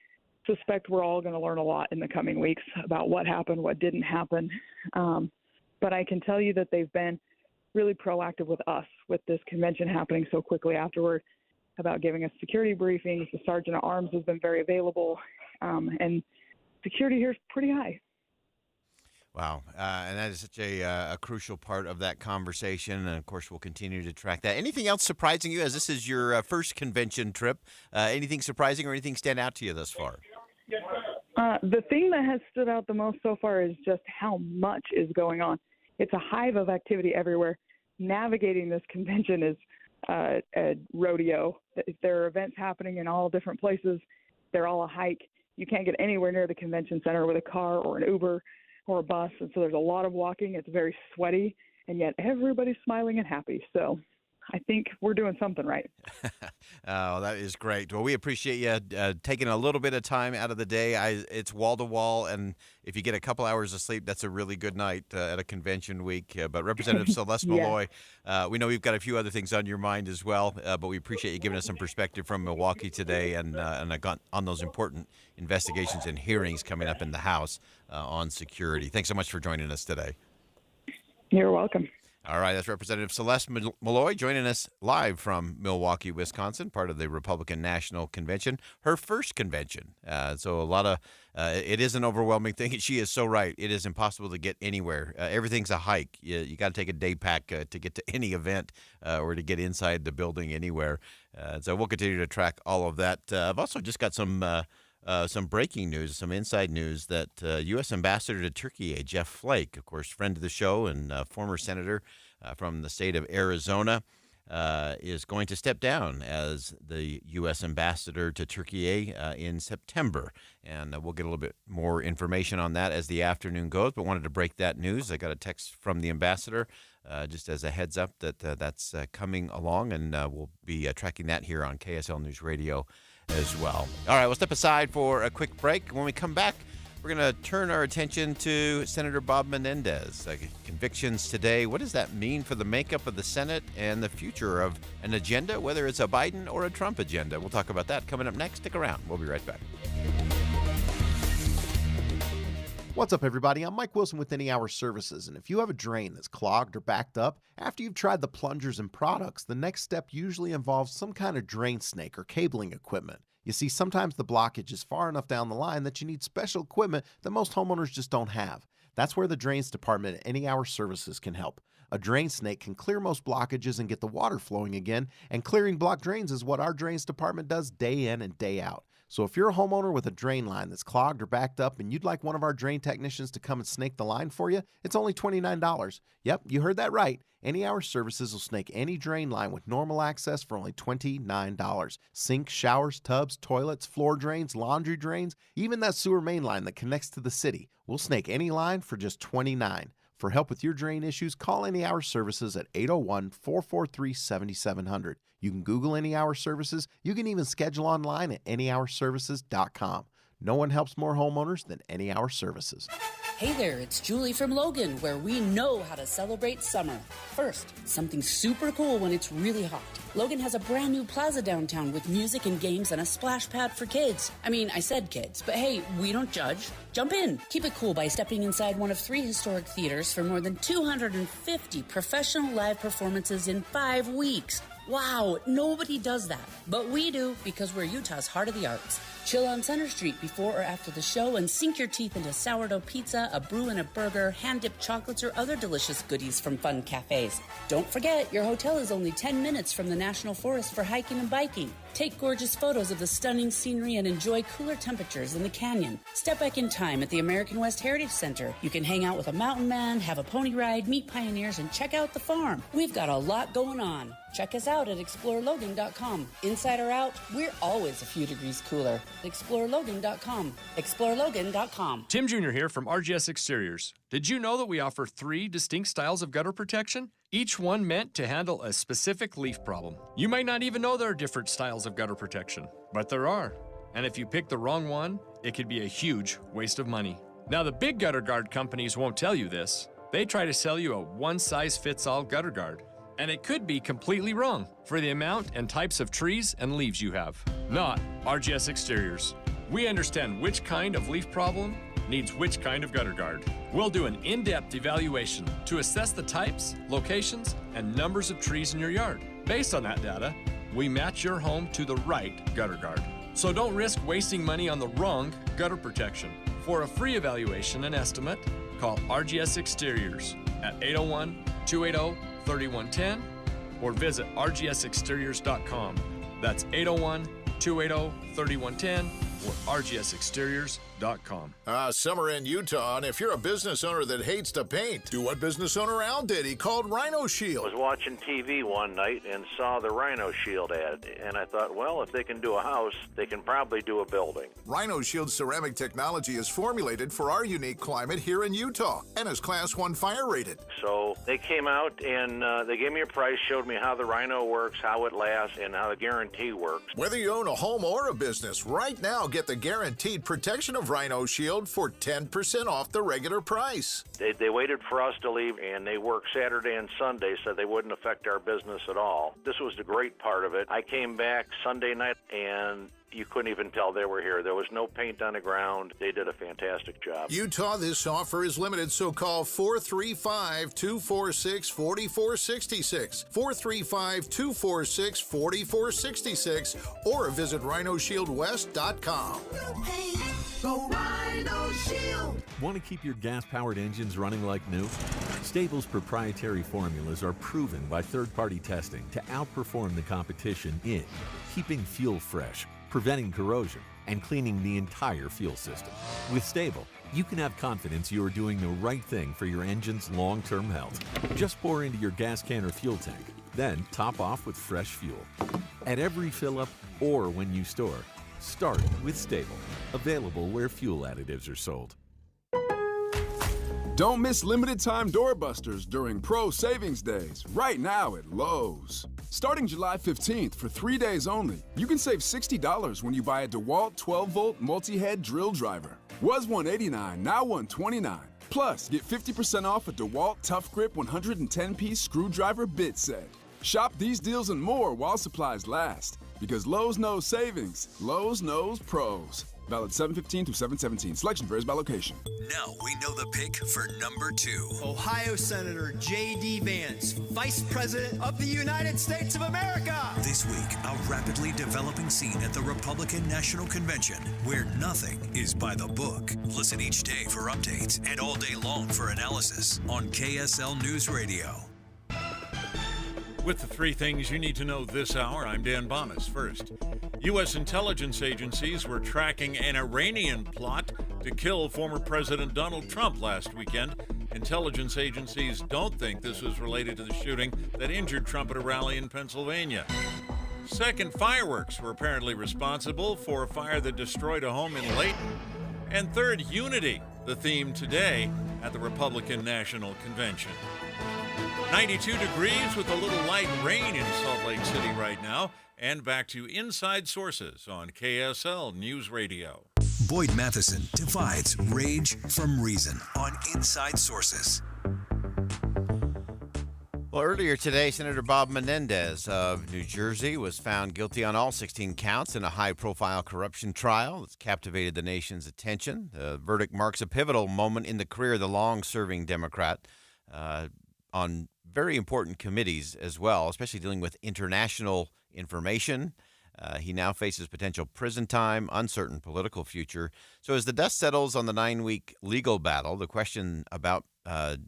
suspect we're all going to learn a lot in the coming weeks about what happened, what didn't happen. But I can tell you that they've been really proactive with us with this convention happening so quickly afterward about giving us security briefings. The Sergeant at Arms has been very available, and security here is pretty high. Wow. And that is such a crucial part of that conversation. And, of course, we'll continue to track that. Anything else surprising you as this is your first convention trip? Anything surprising or anything stand out to you thus far? The thing that has stood out the most so far is just how much is going on. It's a hive of activity everywhere. Navigating this convention is a rodeo. There are events happening in all different places. They're all a hike. You can't get anywhere near the convention center with a car or an Uber or a bus, and so there's a lot of walking. It's very sweaty, and yet everybody's smiling and happy. So I think we're doing something right. Oh, that is great. Well, we appreciate you taking a little bit of time out of the day. It's wall-to-wall, and if you get a couple hours of sleep, that's a really good night at a convention week. But Representative Celeste Malloy, we know we've got a few other things on your mind as well, but we appreciate you giving us some perspective from Milwaukee today and on those important investigations and hearings coming up in the House on security. Thanks so much for joining us today. You're welcome. All right, that's Representative Celeste Malloy joining us live from Milwaukee, Wisconsin, part of the Republican National Convention, her first convention. So a lot of it is an overwhelming thing. She is so right. It is impossible to get anywhere. Everything's a hike. You got to take a day pack to get to any event or to get inside the building anywhere. So we'll continue to track all of that. I've also just got some breaking news, some inside news that U.S. Ambassador to Turkey, Jeff Flake, of course, friend of the show and former senator from the state of Arizona, is going to step down as the U.S. Ambassador to Turkey in September. And we'll get a little bit more information on that as the afternoon goes, but wanted to break that news. I got a text from the ambassador just as a heads up that that's coming along, and we'll be tracking that here on KSL News Radio as well. All right, we'll step aside for a quick break. When we come back, we're going to turn our attention to Senator Bob Menendez. Convictions today. What does that mean for the makeup of the Senate and the future of an agenda, whether it's a Biden or a Trump agenda? We'll talk about that coming up next. Stick around. We'll be right back. What's up, everybody? I'm Mike Wilson with Any Hour Services, and if you have a drain that's clogged or backed up, after you've tried the plungers and products, the next step usually involves some kind of drain snake or cabling equipment. You see, sometimes the blockage is far enough down the line that you need special equipment that most homeowners just don't have. That's where the Drains Department at Any Hour Services can help. A drain snake can clear most blockages and get the water flowing again, and clearing blocked drains is what our Drains Department does day in and day out. So if you're a homeowner with a drain line that's clogged or backed up and you'd like one of our drain technicians to come and snake the line for you, it's only $29. Yep, you heard that right. Any Hour Services will snake any drain line with normal access for only $29. Sinks, showers, tubs, toilets, floor drains, laundry drains, even that sewer main line that connects to the city. We'll snake any line for just $29. For help with your drain issues, call Any Hour Services at 801-443-7700. You can Google Any Hour Services. You can even schedule online at anyhourservices.com. No one helps more homeowners than Any Hour Services. Hey there, it's Julie from Logan, where we know how to celebrate summer. First, something super cool when it's really hot. Logan has a brand new plaza downtown with music and games and a splash pad for kids. I mean, I said kids, but hey, we don't judge. Jump in. Keep it cool by stepping inside one of 3 historic theaters for more than 250 professional live performances in 5 weeks. Wow, nobody does that. But we do, because we're Utah's heart of the arts. Chill on Center Street before or after the show and sink your teeth into sourdough pizza, a brew and a burger, hand-dipped chocolates, or other delicious goodies from fun cafes. Don't forget, your hotel is only 10 minutes from the National Forest for hiking and biking. Take gorgeous photos of the stunning scenery and enjoy cooler temperatures in the canyon. Step back in time at the American West Heritage Center. You can hang out with a mountain man, have a pony ride, meet pioneers, and check out the farm. We've got a lot going on. Check us out at ExploreLogan.com. Inside or out, we're always a few degrees cooler. ExploreLogan.com. ExploreLogan.com. Tim Jr. here from RGS Exteriors. Did you know that we offer 3 distinct styles of gutter protection? Each one meant to handle a specific leaf problem. You might not even know there are different styles of gutter protection, but there are. And if you pick the wrong one, it could be a huge waste of money. Now, the big gutter guard companies won't tell you this. They try to sell you a one-size-fits-all gutter guard. And it could be completely wrong for the amount and types of trees and leaves you have. Not RGS Exteriors. We understand which kind of leaf problem needs which kind of gutter guard. We'll do an in-depth evaluation to assess the types, locations, and numbers of trees in your yard. Based on that data, we match your home to the right gutter guard. So don't risk wasting money on the wrong gutter protection. For a free evaluation and estimate, call RGS Exteriors at 801-280-3110 or visit rgsexteriors.com. That's 801-280-3110 or rgsexteriors.com. Summer in Utah, and if you're a business owner that hates to paint, do what business owner Al did. He called Rhino Shield. I was watching TV one night and saw the Rhino Shield ad, and I thought, well, if they can do a house, they can probably do a building. Rhino Shield ceramic technology is formulated for our unique climate here in Utah and is Class 1 fire rated. So they came out and they gave me a price, showed me how the Rhino works, how it lasts, and how the guarantee works. Whether you own a home or a business, right now get the guaranteed protection of Rhino Shield for 10% off the regular price. They waited for us to leave, and they worked Saturday and Sunday so they wouldn't affect our business at all. This was the great part of it. I came back Sunday night, and you couldn't even tell they were here. There was no paint on the ground. They did a fantastic job. Utah, this offer is limited, so call 435-246-4466, 435-246-4466, or visit rhinoshieldwest.com. Go Rhino Shield! Want to keep your gas-powered engines running like new? Stable's proprietary formulas are proven by third-party testing to outperform the competition in keeping fuel fresh, preventing corrosion, and cleaning the entire fuel system. With Stable, you can have confidence you are doing the right thing for your engine's long-term health. Just pour into your gas can or fuel tank, then top off with fresh fuel. At every fill-up or when you store, start with Stable. Available where fuel additives are sold. Don't miss limited time doorbusters during Pro Savings Days, right now at Lowe's. Starting July 15th for 3 days only, you can save $60 when you buy a DeWalt 12-volt multi-head drill driver. Was $189, now $129. Plus, get 50% off a DeWalt Tough Grip 110-piece screwdriver bit set. Shop these deals and more while supplies last. Because Lowe's knows savings, Lowe's knows pros. Valid 7/15 through 7/17. Selection varies by location. Now we know the pick for number 2. Ohio Senator J.D. Vance, Vice President of the United States of America. This week, a rapidly developing scene at the Republican National Convention where nothing is by the book. Listen each day for updates and all day long for analysis on KSL News Radio. With the 3 things you need to know this hour, I'm Dan Bomas. First, U.S. intelligence agencies were tracking an Iranian plot to kill former President Donald Trump last weekend. Intelligence agencies don't think this was related to the shooting that injured Trump at a rally in Pennsylvania. Second, fireworks were apparently responsible for a fire that destroyed a home in Layton. And third, unity, the theme today at the Republican National Convention. 92 degrees with a little light rain in Salt Lake City right now. And back to Inside Sources on KSL News Radio. Boyd Matheson divides rage from reason on Inside Sources. Well, earlier today, Senator Bob Menendez of New Jersey was found guilty on all 16 counts in a high-profile corruption trial that's captivated the nation's attention. The verdict marks a pivotal moment in the career of the long-serving Democrat on very important committees as well, especially dealing with international information. He now faces potential prison time, uncertain political future. So as the dust settles on the 9-week legal battle, the question about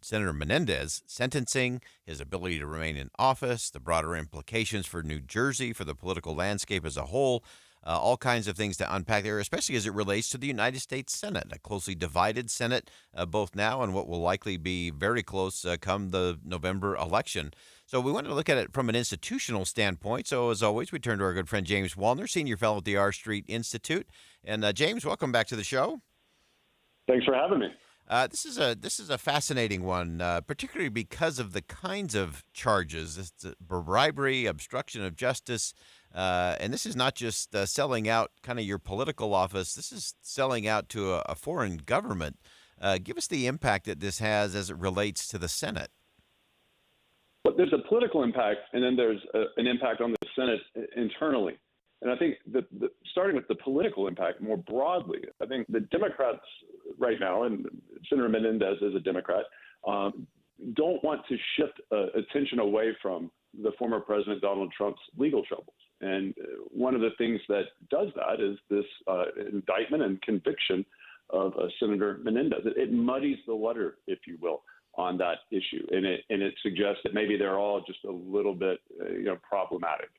Senator Menendez sentencing, his ability to remain in office, the broader implications for New Jersey, for the political landscape as a whole, all kinds of things to unpack there, especially as it relates to the United States Senate, a closely divided Senate, both now and what will likely be very close come the November election. So we wanted to look at it from an institutional standpoint. So as always, we turn to our good friend James Wallner, Senior Fellow at the R Street Institute. And James, welcome back to the show. Thanks for having me. This is a fascinating one, particularly because of the kinds of charges. It's bribery, obstruction of justice, and this is not just selling out kind of your political office. This is selling out to a foreign government. Give us the impact that this has as it relates to the Senate. But there's a political impact, and then there's an impact on the Senate internally. And I think starting with the political impact more broadly, I think the Democrats right now, and Senator Menendez is a Democrat, don't want to shift attention away from the former President Donald Trump's legal troubles. And one of the things that does that is this indictment and conviction of Senator Menendez. It muddies the water, if you will, on that issue, and it suggests that maybe they're all just a little bit problematic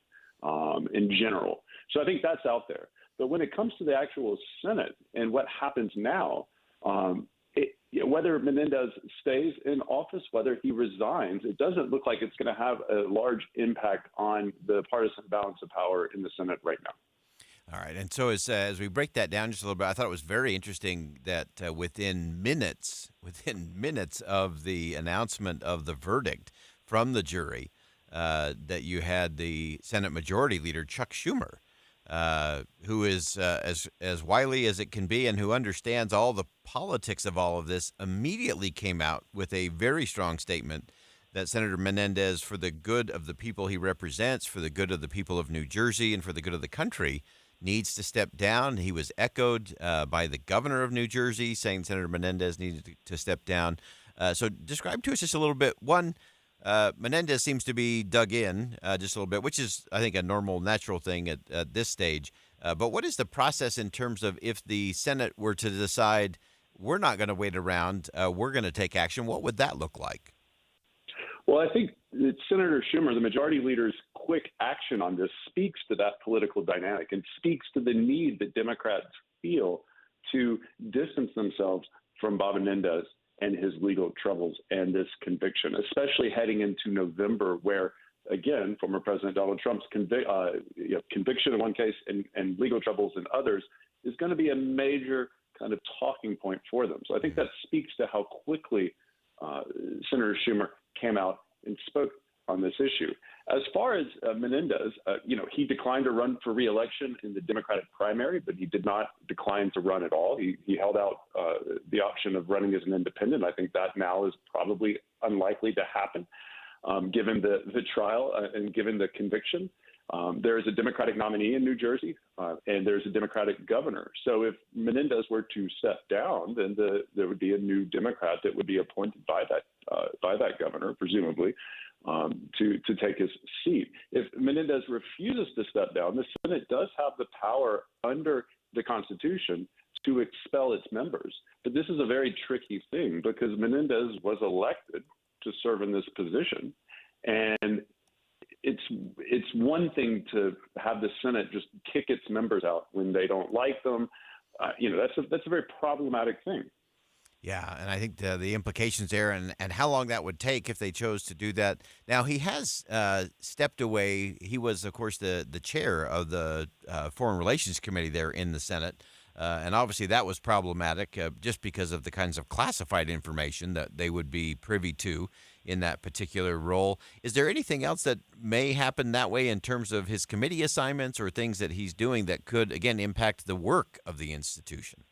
in general. So I think that's out there. But when it comes to the actual Senate and what happens now, whether Menendez stays in office, whether he resigns, it doesn't look like it's going to have a large impact on the partisan balance of power in the Senate right now. All right. And so as we break that down just a little bit, I thought it was very interesting that within minutes of the announcement of the verdict from the jury, that you had the Senate Majority Leader, Chuck Schumer, who is as wily as it can be and who understands all the politics of all of this, immediately came out with a very strong statement that Senator Menendez, for the good of the people he represents, for the good of the people of New Jersey, and for the good of the country, needs to step down. He was echoed by the governor of New Jersey, saying Senator Menendez needed to step down. So describe to us just a little bit. One, Menendez seems to be dug in just a little bit, which is, I think, a normal, natural thing at this stage. But what is the process in terms of if the Senate were to decide we're not going to wait around, we're going to take action? What would that look like? Well, I think that Senator Schumer, the majority leader's quick action on this, speaks to that political dynamic and speaks to the need that Democrats feel to distance themselves from Bob Menendez and his legal troubles and this conviction, especially heading into November, where, again, former President Donald Trump's conviction in one case and legal troubles in others is going to be a major kind of talking point for them. So I think that speaks to how quickly Senator Schumer came out and spoke on this issue. As far as Menendez, he declined to run for re-election in the Democratic primary, but he did not decline to run at all. He held out the option of running as an independent. I think that now is probably unlikely to happen, given the trial and given the conviction. There is a Democratic nominee in New Jersey, and there's a Democratic governor. So if Menendez were to step down, then there would be a new Democrat that would be appointed by that governor, presumably, to take his seat. If Menendez refuses to step down, the Senate does have the power under the Constitution to expel its members. But this is a very tricky thing because Menendez was elected to serve in this position, and it's one thing to have the Senate just kick its members out when they don't like them. That's a very problematic thing. Yeah, and I think the implications there and how long that would take if they chose to do that. Now, he has stepped away. He was, of course, the chair of the Foreign Relations Committee there in the Senate. And obviously that was problematic just because of the kinds of classified information that they would be privy to in that particular role. Is there anything else that may happen that way in terms of his committee assignments or things that he's doing that could, again, impact the work of the institution?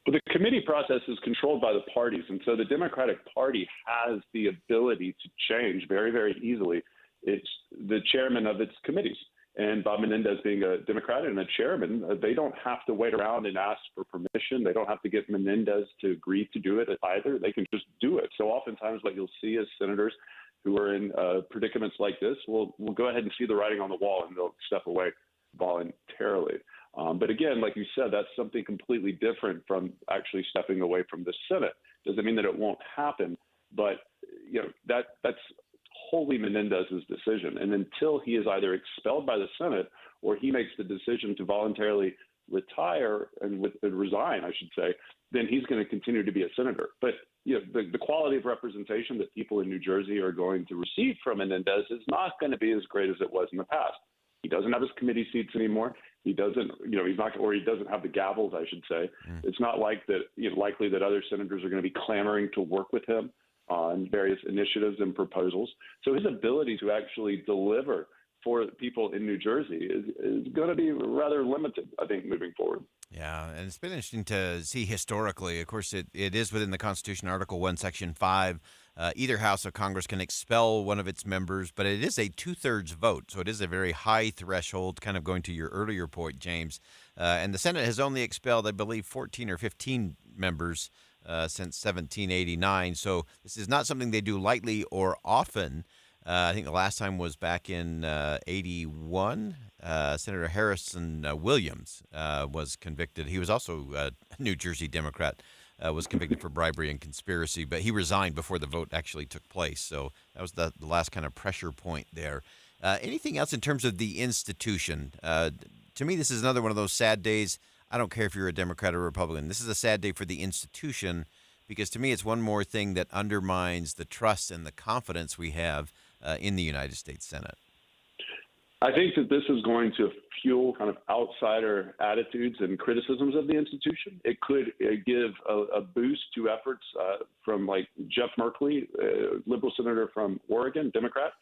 Well, the committee process is controlled by the parties, and so the Democratic Party has the ability to change very, very easily. It's the chairman of its committees. And Bob Menendez being a Democrat and a chairman, they don't have to wait around and ask for permission. They don't have to get Menendez to agree to do it either. They can just do it. So oftentimes what you'll see is senators who are in predicaments like this will go ahead and see the writing on the wall, and they'll step away voluntarily. But again, like you said, that's something completely different from actually stepping away from the Senate. Doesn't mean that it won't happen, but that's wholly Menendez's decision. And until he is either expelled by the Senate or he makes the decision to voluntarily retire and resign, I should say, then he's going to continue to be a senator. But the quality of representation that people in New Jersey are going to receive from Menendez is not going to be as great as it was in the past. He doesn't have his committee seats anymore. He doesn't, he's not, or he doesn't have the gavels, I should say. It's not like that, likely that other senators are going to be clamoring to work with him on various initiatives and proposals. So his ability to actually deliver for people in New Jersey is going to be rather limited, I think, moving forward. Yeah, and it's been interesting to see historically. Of course, it is within the Constitution, Article 1, Section 5. Either House of Congress can expel one of its members, but it is a two-thirds vote, so it is a very high threshold, kind of going to your earlier point, James. And the Senate has only expelled, I believe, 14 or 15 members since 1789, so this is not something they do lightly or often. I think the last time was back in 81. Senator Harrison Williams was convicted. He was also a New Jersey Democrat, was convicted for bribery and conspiracy, but he resigned before the vote actually took place. So that was the last kind of pressure point there. Anything else in terms of the institution? To me, this is another one of those sad days. I don't care if you're a Democrat or Republican. This is a sad day for the institution because to me, it's one more thing that undermines the trust and the confidence we have in the United States Senate. I think that this is going to fuel kind of outsider attitudes and criticisms of the institution. It could give a boost to efforts from like Jeff Merkley, liberal senator from Oregon, Democrat,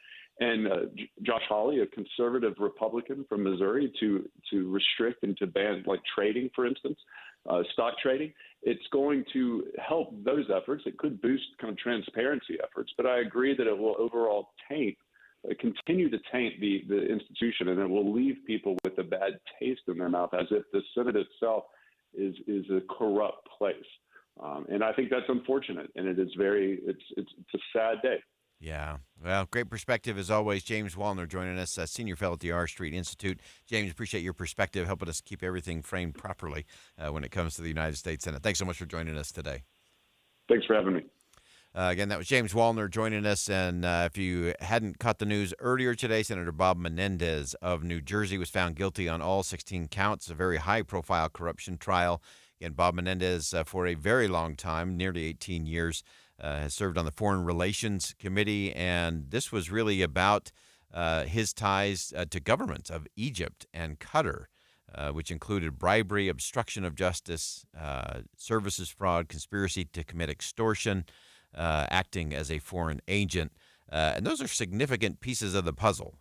and Josh Hawley, a conservative Republican from Missouri, to restrict and to ban like trading, for instance, stock trading. It's going to help those efforts. It could boost kind of transparency efforts, but I agree that it will overall continue to taint the institution, and it will leave people with a bad taste in their mouth, as if the Senate itself is a corrupt place. And I think that's unfortunate, and it's a sad day. Yeah. Well, great perspective as always. James Wallner joining us, Senior Fellow at the R Street Institute. James, appreciate your perspective, helping us keep everything framed properly when it comes to the United States Senate. Thanks so much for joining us today. Thanks for having me. Again, that was James Wallner joining us. And if you hadn't caught the news earlier today, Senator Bob Menendez of New Jersey was found guilty on all 16 counts, a very high-profile corruption trial. Again, Bob Menendez, for a very long time, nearly 18 years, has served on the Foreign Relations Committee. And this was really about his ties to governments of Egypt and Qatar, which included bribery, obstruction of justice, services fraud, conspiracy to commit extortion, acting as a foreign agent. And those are significant pieces of the puzzle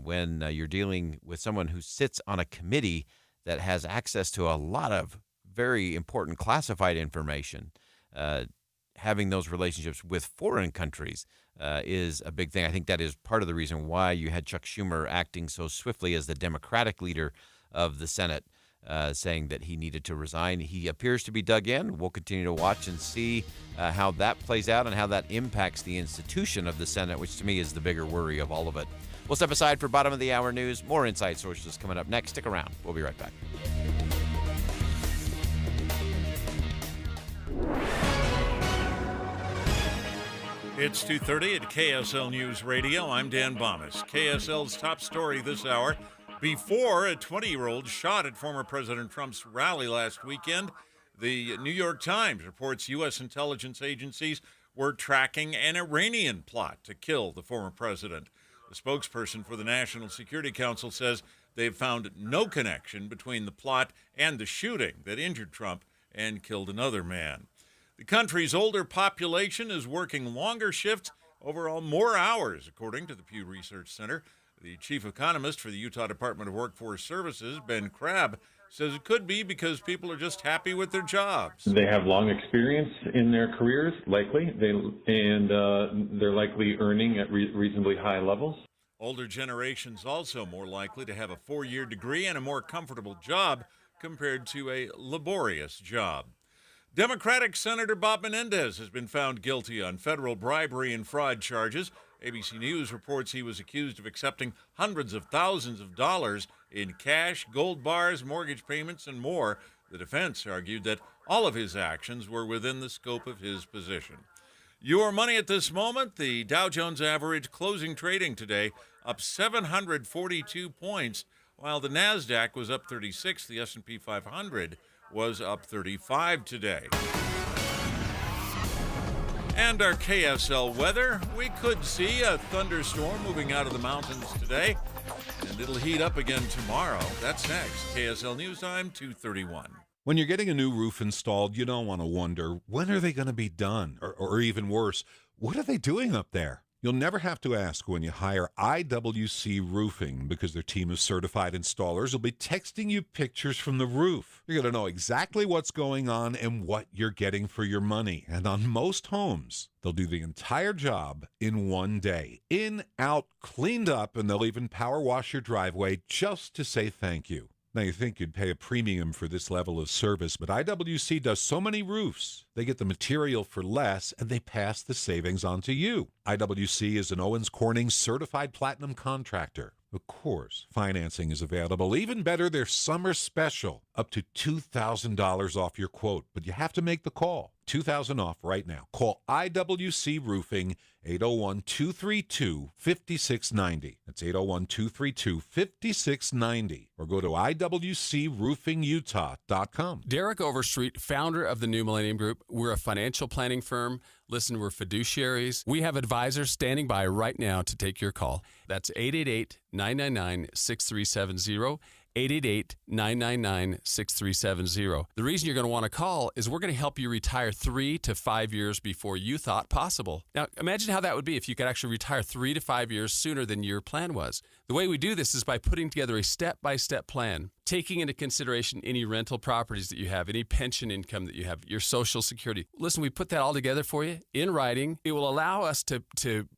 when you're dealing with someone who sits on a committee that has access to a lot of very important classified information. Having those relationships with foreign countries is a big thing. I think that is part of the reason why you had Chuck Schumer acting so swiftly as the Democratic leader of the Senate, saying that he needed to resign. He appears to be dug in. We'll continue to watch and see how that plays out and how that impacts the institution of the Senate, which to me is the bigger worry of all of it. We'll step aside for bottom of the hour news. More Inside Sources coming up next. Stick around. We'll be right back. It's 2:30 at KSL News Radio. I'm Dan Bomas. KSL's top story this hour. Before a 20-year-old shot at former President Trump's rally last weekend, the New York Times reports U.S. intelligence agencies were tracking an Iranian plot to kill the former president. The spokesperson for the National Security Council says they've found no connection between the plot and the shooting that injured Trump and killed another man. The country's older population is working longer shifts, overall more hours, according to the Pew Research Center. The chief economist for the Utah Department of Workforce Services, Ben Crabb, says it could be because people are just happy with their jobs. They have long experience in their careers, likely, they're likely earning at reasonably high levels. Older generations also more likely to have a 4-year degree and a more comfortable job compared to a laborious job. Democratic Senator Bob Menendez has been found guilty on federal bribery and fraud charges. ABC News reports he was accused of accepting hundreds of thousands of dollars in cash, gold bars, mortgage payments, and more. The defense argued that all of his actions were within the scope of his position. Your money at this moment, the Dow Jones average closing trading today up 742 points, while the NASDAQ was up 36. The S&P 500 was up 35 today. And our KSL weather, we could see a thunderstorm moving out of the mountains today, and it'll heat up again tomorrow. That's next. KSL News Time, 2:31. When you're getting a new roof installed, you don't want to wonder, when are they going to be done? Or even worse, what are they doing up there? You'll never have to ask when you hire IWC Roofing, because their team of certified installers will be texting you pictures from the roof. You're going to know exactly what's going on and what you're getting for your money. And on most homes, they'll do the entire job in one day. In, out, cleaned up, and they'll even power wash your driveway just to say thank you. Now, you think you'd pay a premium for this level of service, but IWC does so many roofs. They get the material for less, and they pass the savings on to you. IWC is an Owens Corning certified platinum contractor. Of course, financing is available. Even better, their summer special, up to $2,000 off your quote. But you have to make the call. $2,000 off right now. Call IWC Roofing, 801-232-5690. That's 801-232-5690. Or go to IWCRoofingUtah.com. Derek Overstreet, founder of the New Millennium Group. We're a financial planning firm. Listen, we're fiduciaries. We have advisors standing by right now to take your call. That's 888-999-6370. 888-999-6370. The reason you're going to want to call is we're going to help you retire 3 to 5 years before you thought possible. Now, imagine how that would be if you could actually retire 3 to 5 years sooner than your plan was. The way we do this is by putting together a step-by-step plan, taking into consideration any rental properties that you have, any pension income that you have, your Social Security. Listen, we put that all together for you in writing. It will allow us to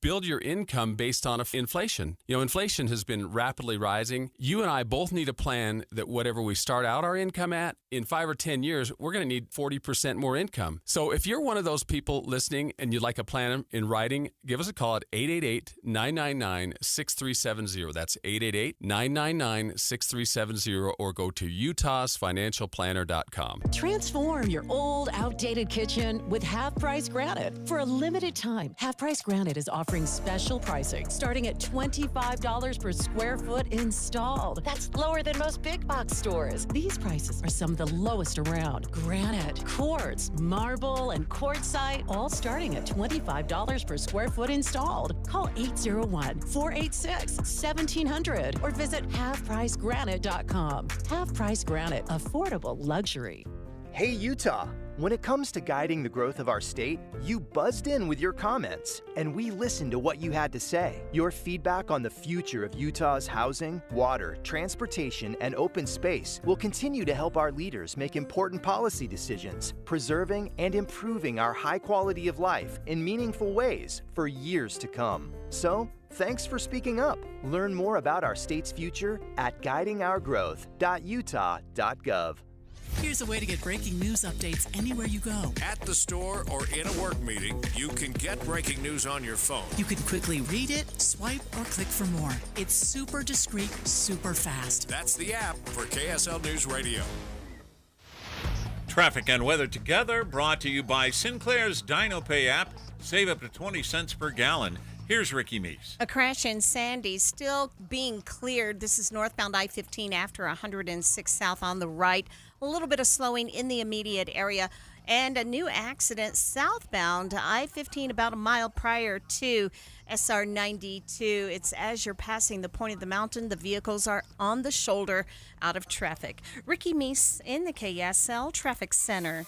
build your income based on inflation. You know, inflation has been rapidly rising. You and I both need a plan that whatever we start out our income at, in 5 or 10 years, we're going to need 40% more income. So if you're one of those people listening and you'd like a plan in writing, give us a call at 888-999-6370. That's 888-999-6370, or go to utahsfinancialplanner.com. Transform your old, outdated kitchen with Half Price Granite. For a limited time, Half Price Granite is offering special pricing starting at $25 per square foot installed. That's lower than most big box stores. These prices are some of the lowest around. Granite, quartz, marble, and quartzite, all starting at $25 per square foot installed. Call 801-486-1700 or visit halfpricegranite.com. Half Price Granite, affordable luxury. Hey, Utah. When it comes to guiding the growth of our state, you buzzed in with your comments, and we listened to what you had to say. Your feedback on the future of Utah's housing, water, transportation, and open space will continue to help our leaders make important policy decisions, preserving and improving our high quality of life in meaningful ways for years to come. So, thanks for speaking up. Learn more about our state's future at guidingourgrowth.utah.gov. Here's a way to get breaking news updates anywhere you go. At the store or in a work meeting, you can get breaking news on your phone. You can quickly read it, swipe, or click for more. It's super discreet, super fast. That's the app for KSL News Radio. Traffic and weather together, brought to you by Sinclair's DinoPay app. Save up to 20 cents per gallon. Here's Ricky Meese. A crash in Sandy still being cleared. This is northbound I-15 after 106 South on the right. A little bit of slowing in the immediate area. And a new accident southbound I-15 about a mile prior to SR 92. It's as you're passing the point of the mountain. The vehicles are on the shoulder out of traffic. Ricky Meese in the KSL Traffic Center.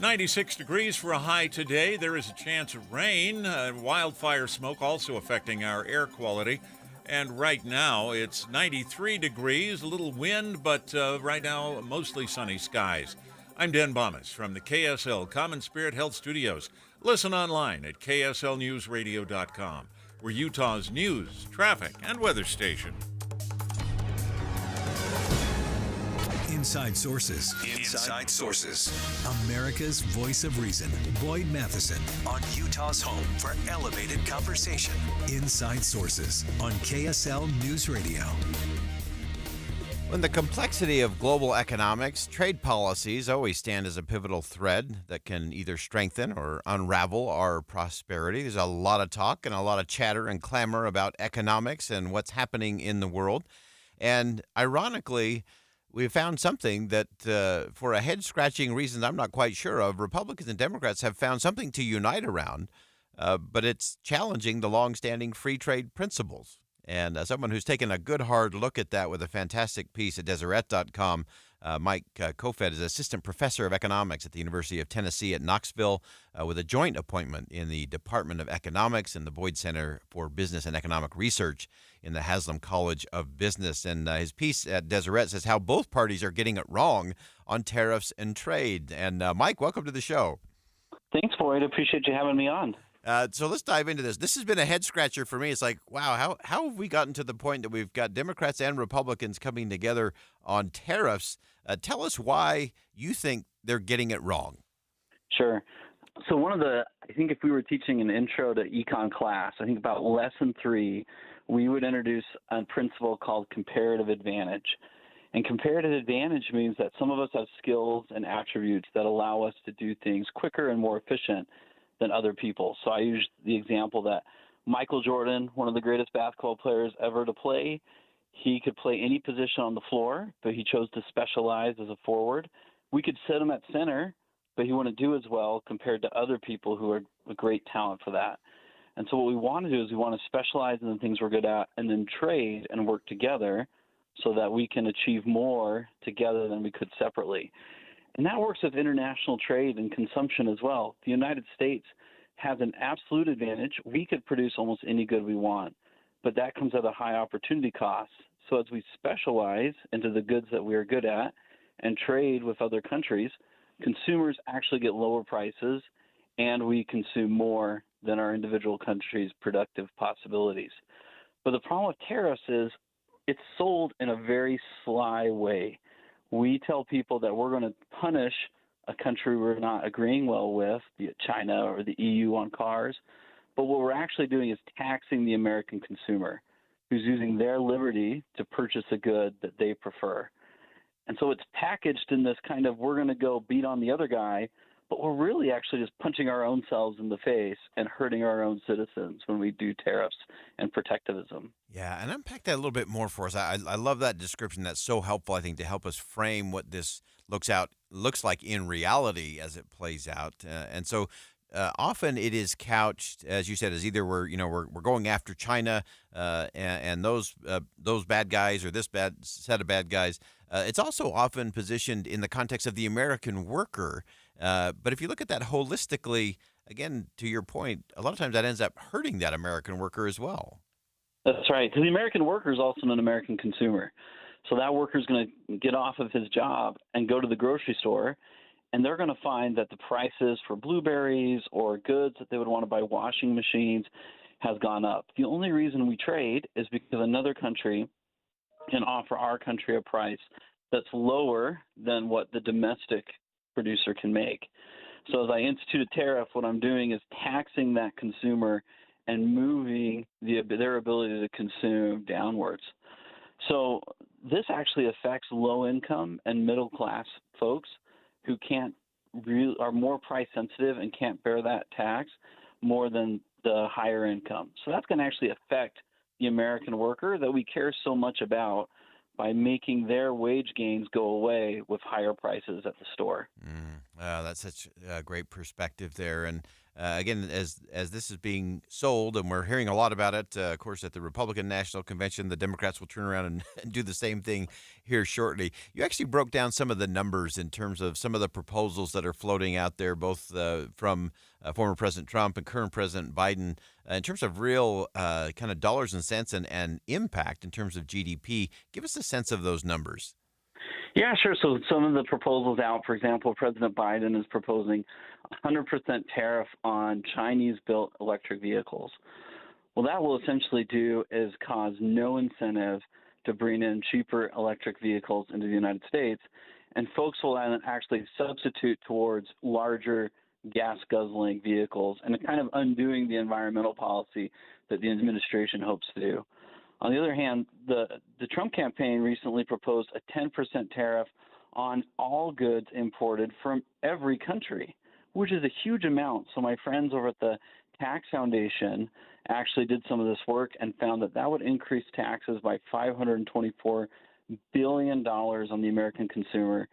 96 degrees for a high today. There is a chance of rain. Wildfire smoke also affecting our air quality. And right now it's 93 degrees, a little wind, but right now mostly sunny skies. I'm Dan Bomas from the KSL Common Spirit Health Studios. Listen online at kslnewsradio.com. We're Utah's news, traffic, and weather station. Inside Sources. Inside Sources. America's voice of reason. Boyd Matheson. On Utah's home for elevated conversation. Inside Sources on KSL News Radio. In the complexity of global economics, trade policies always stand as a pivotal thread that can either strengthen or unravel our prosperity. There's a lot of talk and a lot of chatter and clamor about economics and what's happening in the world. And ironically, we found something that, for a head-scratching reason I'm not quite sure of, Republicans and Democrats have found something to unite around, but it's challenging the longstanding free trade principles. And someone who's taken a good hard look at that with a fantastic piece at Deseret.com, Mike Kofed is assistant professor of economics at the University of Tennessee at Knoxville with a joint appointment in the Department of Economics and the Boyd Center for Business and Economic Research in the Haslam College of Business. And his piece at Deseret says how both parties are getting it wrong on tariffs and trade. And Mike, welcome to the show. Thanks, Boyd. Appreciate you having me on. So let's dive into this. This has been a head scratcher for me. It's like, wow, how have we gotten to the point that we've got Democrats and Republicans coming together on tariffs? Tell us why you think they're getting it wrong. Sure. So I think if we were teaching an intro to econ class, I think about lesson 3, we would introduce a principle called comparative advantage. And comparative advantage means that some of us have skills and attributes that allow us to do things quicker and more efficient than other people. So I use the example that Michael Jordan, one of the greatest basketball players ever to play, he could play any position on the floor, but he chose to specialize as a forward. We could set him at center, but he wouldn't do as well compared to other people who are a great talent for that. And so what we want to do is we want to specialize in the things we're good at and then trade and work together so that we can achieve more together than we could separately. And that works with international trade and consumption as well. The United States has an absolute advantage. We could produce almost any good we want, but that comes at a high opportunity cost. So as we specialize into the goods that we are good at and trade with other countries, consumers actually get lower prices and we consume more than our individual countries' productive possibilities. But the problem with tariffs is it's sold in a very sly way. We tell people that we're going to punish a country we're not agreeing well with, be it China or the EU on cars, but what we're actually doing is taxing the American consumer who's using their liberty to purchase a good that they prefer. And so it's packaged in this kind of we're going to go beat on the other guy, but we're really actually just punching our own selves in the face and hurting our own citizens when we do tariffs and protectivism. Yeah, and unpack that a little bit more for us. I love that description. That's so helpful, I think, to help us frame what this looks like in reality as it plays out. And so often it is couched, as you said, as either we're going after China and those bad guys or this bad set of bad guys. It's also often positioned in the context of the American worker. But if you look at that holistically, again, to your point, a lot of times that ends up hurting that American worker as well. That's right. Because the American worker is also an American consumer. So that worker is going to get off of his job and go to the grocery store, and they're going to find that the prices for blueberries or goods that they would want to buy, washing machines, has gone up. The only reason we trade is because another country can offer our country a price that's lower than what the domestic producer can make. So as I institute a tariff, what I'm doing is taxing that consumer and moving their ability to consume downwards. So this actually affects low income and middle class folks who are more price sensitive and can't bear that tax more than the higher income. So that's going to actually affect the American worker that we care so much about by making their wage gains go away with higher prices at the store. That's such a great perspective there. And again, as this is being sold, and we're hearing a lot about it, of course, at the Republican National Convention, the Democrats will turn around and do the same thing here shortly. You actually broke down some of the numbers in terms of some of the proposals that are floating out there, both from former President Trump and current President Biden, in terms of real kind of dollars and cents and impact in terms of GDP. Give us a sense of those numbers. Yeah, sure. So some of the proposals out, for example, President Biden is proposing 100% tariff on Chinese-built electric vehicles. Well, that will essentially do is cause no incentive to bring in cheaper electric vehicles into the United States, and folks will then actually substitute towards larger gas-guzzling vehicles and kind of undoing the environmental policy that the administration hopes to do. On the other hand, the Trump campaign recently proposed a 10% tariff on all goods imported from every country, which is a huge amount. So my friends over at the Tax Foundation actually did some of this work and found that that would increase taxes by $524 billion on the American consumer.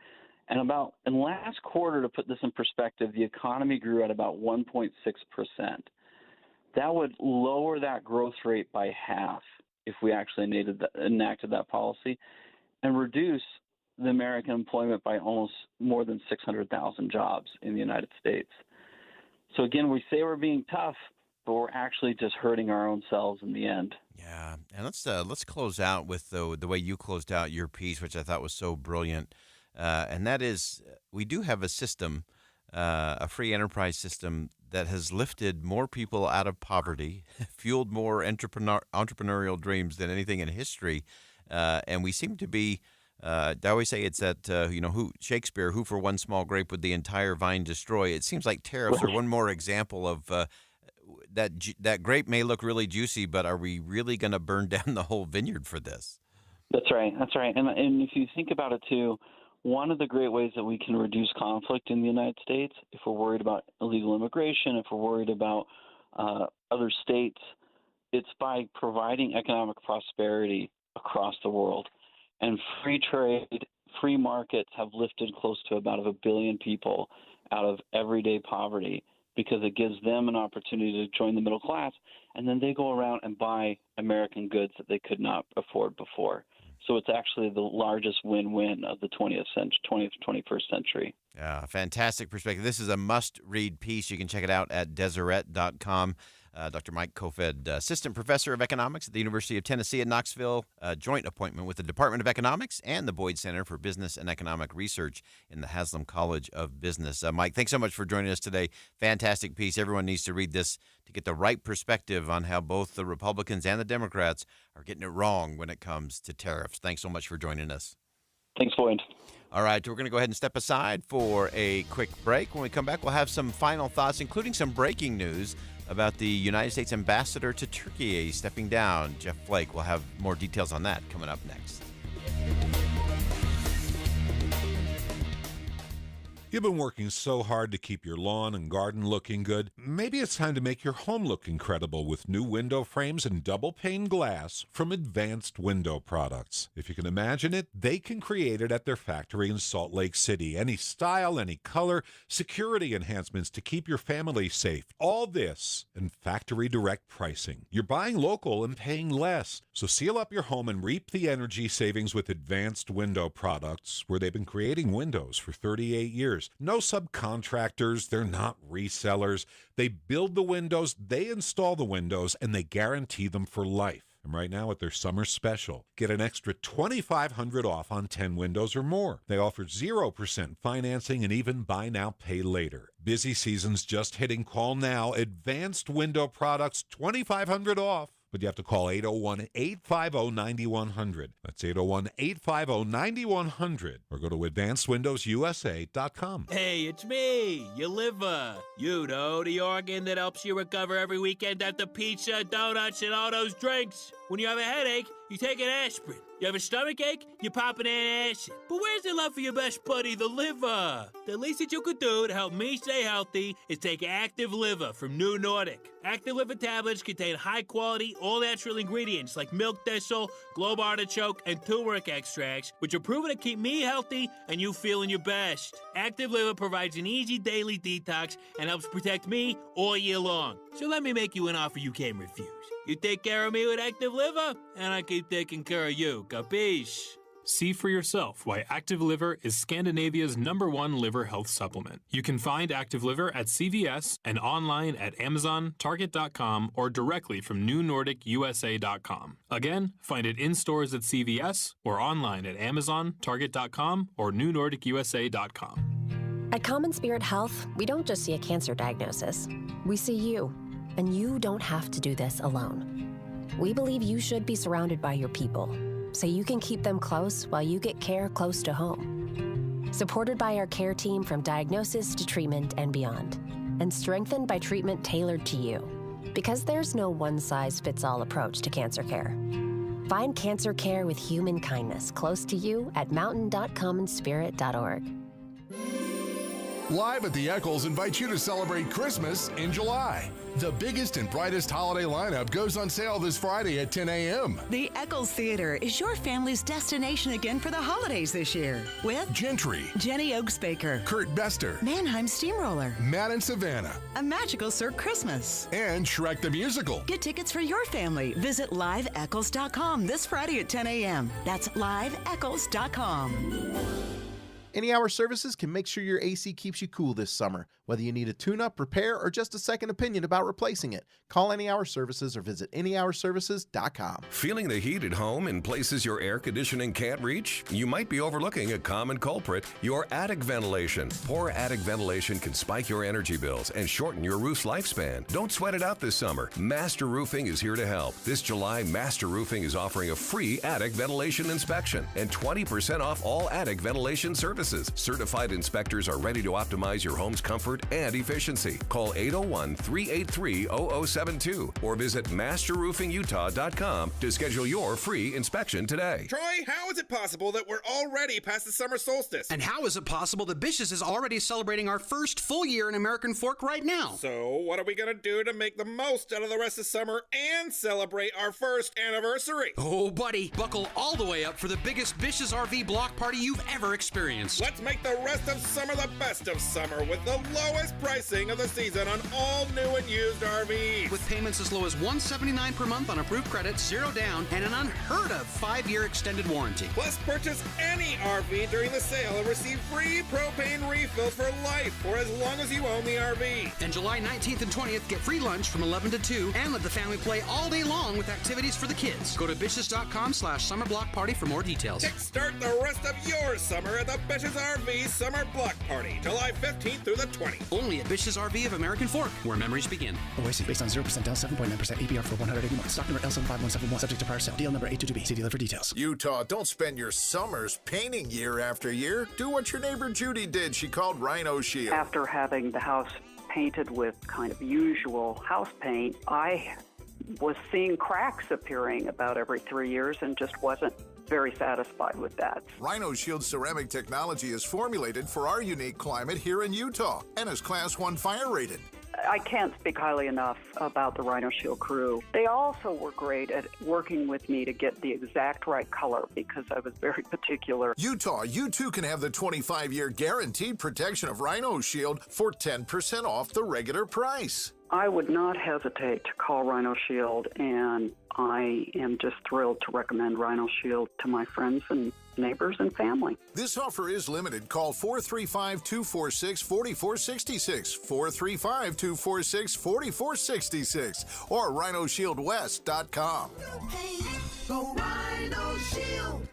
And in last quarter, to put this in perspective, the economy grew at about 1.6%. That would lower that growth rate by half if we actually enacted that policy, and reduce the American employment by almost more than 600,000 jobs in the United States. So again, we say we're being tough, but we're actually just hurting our own selves in the end. Yeah, and let's close out with the way you closed out your piece, which I thought was so brilliant, and that is we do have a system a free enterprise system that has lifted more people out of poverty, fueled more entrepreneurial dreams than anything in history. And we seem to be, I always say it's that, Shakespeare, who for one small grape would the entire vine destroy. It seems like tariffs are one more example of that grape may look really juicy, but are we really going to burn down the whole vineyard for this? That's right. And if you think about it, too, one of the great ways that we can reduce conflict in the United States, if we're worried about illegal immigration, if we're worried about other states, it's by providing economic prosperity across the world. And free trade, free markets have lifted close to about 1 billion people out of everyday poverty because it gives them an opportunity to join the middle class, and then they go around and buy American goods that they could not afford before. So it's actually the largest win-win of the 20th, 21st century. Yeah, fantastic perspective. This is a must-read piece. You can check it out at Deseret.com. Dr. Mike Kofed, Assistant Professor of Economics at the University of Tennessee at Knoxville, joint appointment with the Department of Economics and the Boyd Center for Business and Economic Research in the Haslam College of Business. Mike, thanks so much for joining us today. Fantastic piece. Everyone needs to read this to get the right perspective on how both the Republicans and the Democrats are getting it wrong when it comes to tariffs. Thanks so much for joining us. Thanks, Boyd. All right, we're going to go ahead and step aside for a quick break. When we come back, we'll have some final thoughts, including some breaking news about the United States ambassador to Turkey stepping down. Jeff Flake will have more details on that coming up next. You've been working so hard to keep your lawn and garden looking good. Maybe it's time to make your home look incredible with new window frames and double-pane glass from Advanced Window Products. If you can imagine it, they can create it at their factory in Salt Lake City. Any style, any color, security enhancements to keep your family safe. All this and factory direct pricing. You're buying local and paying less. So seal up your home and reap the energy savings with Advanced Window Products, where they've been creating windows for 38 years. No subcontractors, they're not resellers. They build the windows, they install the windows, and they guarantee them for life. And right now at their summer special, get an extra $2,500 off on 10 windows or more. They offer 0% financing and even buy now, pay later. Busy season's just hitting. Call now. Advanced Window Products, $2,500 off. But you have to call 801-850-9100. That's 801-850-9100. Or go to advancedwindowsusa.com. Hey, it's me, your liver. You know, the organ that helps you recover every weekend after pizza, donuts, and all those drinks. When you have a headache, you take an aspirin. You have a stomach ache, you pop an antacid. But where's the love for your best buddy, the liver? The least that you could do to help me stay healthy is take Active Liver from New Nordic. Active Liver tablets contain high-quality, all-natural ingredients like milk thistle, globe artichoke, and turmeric extracts, which are proven to keep me healthy and you feeling your best. Active Liver provides an easy daily detox and helps protect me all year long. So let me make you an offer you can't refuse. You take care of me with Active Liver, and I keep taking care of you. Capiche? See for yourself why Active Liver is Scandinavia's #1 liver health supplement. You can find Active Liver at CVS and online at Amazon, Target.com, or directly from NewNordicUSA.com. Again, find it in stores at CVS or online at Amazon, Target.com, or NewNordicUSA.com. At Common Spirit Health, we don't just see a cancer diagnosis. We see you. And you don't have to do this alone. We believe you should be surrounded by your people, so you can keep them close while you get care close to home. Supported by our care team from diagnosis to treatment and beyond, and strengthened by treatment tailored to you. Because there's no one-size-fits-all approach to cancer care. Find cancer care with human kindness close to you at mountain.commonspirit.org. Live at the Eccles invites you to celebrate Christmas in July. The biggest and brightest holiday lineup goes on sale this Friday at 10 a.m. The Eccles Theater is your family's destination again for the holidays this year. With Gentry, Jenny Oaksbaker, Kurt Bester, Mannheim Steamroller, Matt and Savannah, A Magical Sir Christmas, and Shrek the Musical. Get tickets for your family. Visit liveeccles.com this Friday at 10 a.m. That's liveeccles.com. Any Hour Services can make sure your AC keeps you cool this summer. Whether you need a tune-up, repair, or just a second opinion about replacing it, call Any Hour Services or visit anyhourservices.com. Feeling the heat at home in places your air conditioning can't reach? You might be overlooking a common culprit, your attic ventilation. Poor attic ventilation can spike your energy bills and shorten your roof's lifespan. Don't sweat it out this summer. Master Roofing is here to help. This July, Master Roofing is offering a free attic ventilation inspection and 20% off all attic ventilation services. Certified inspectors are ready to optimize your home's comfort and efficiency. Call 801-383-0072 or visit masterroofingutah.com to schedule your free inspection today. Troy, how is it possible that we're already past the summer solstice? And how is it possible that Bish's is already celebrating our first full year in American Fork right now? So, what are we going to do to make the most out of the rest of summer and celebrate our first anniversary? Oh, buddy, buckle all the way up for the biggest Bish's RV block party you've ever experienced. Let's make the rest of summer the best of summer with the lowest pricing of the season on all new and used RVs. With payments as low as $179 per month on approved credit, 0 down, and an unheard of 5-year extended warranty. Plus, purchase any RV during the sale and receive free propane refills for life for as long as you own the RV. And July 19th and 20th, get free lunch from 11 to 2 and let the family play all day long with activities for the kids. Go to Bish's.com/summerblockparty for more details. Kickstart the rest of your summer at the Bish's RV Summer Block Party, July 15th through the 20th. Only at Bish's RV of American Fork, where memories begin. OIC based on 0% down, 7.9% APR for 180 months. Stock number L75171, subject to prior sale. Deal number 82B. See dealer for details. Utah, don't spend your summers painting year after year. Do what your neighbor Judy did. She called Rhino Shield. After having the house painted with kind of usual house paint, I was seeing cracks appearing about every 3 years and just wasn't very satisfied with that. Rhino Shield ceramic technology is formulated for our unique climate here in Utah and is Class 1 fire rated. I can't speak highly enough about the Rhino Shield crew. They also were great at working with me to get the exact right color because I was very particular. Utah, you too can have the 25-year guaranteed protection of Rhino Shield for 10% off the regular price. I would not hesitate to call Rhino Shield, and I am just thrilled to recommend Rhino Shield to my friends and neighbors and family. This offer is limited. Call 435-246-4466, 435-246-4466, or rhinoshieldwest.com. Go Rhino Shield.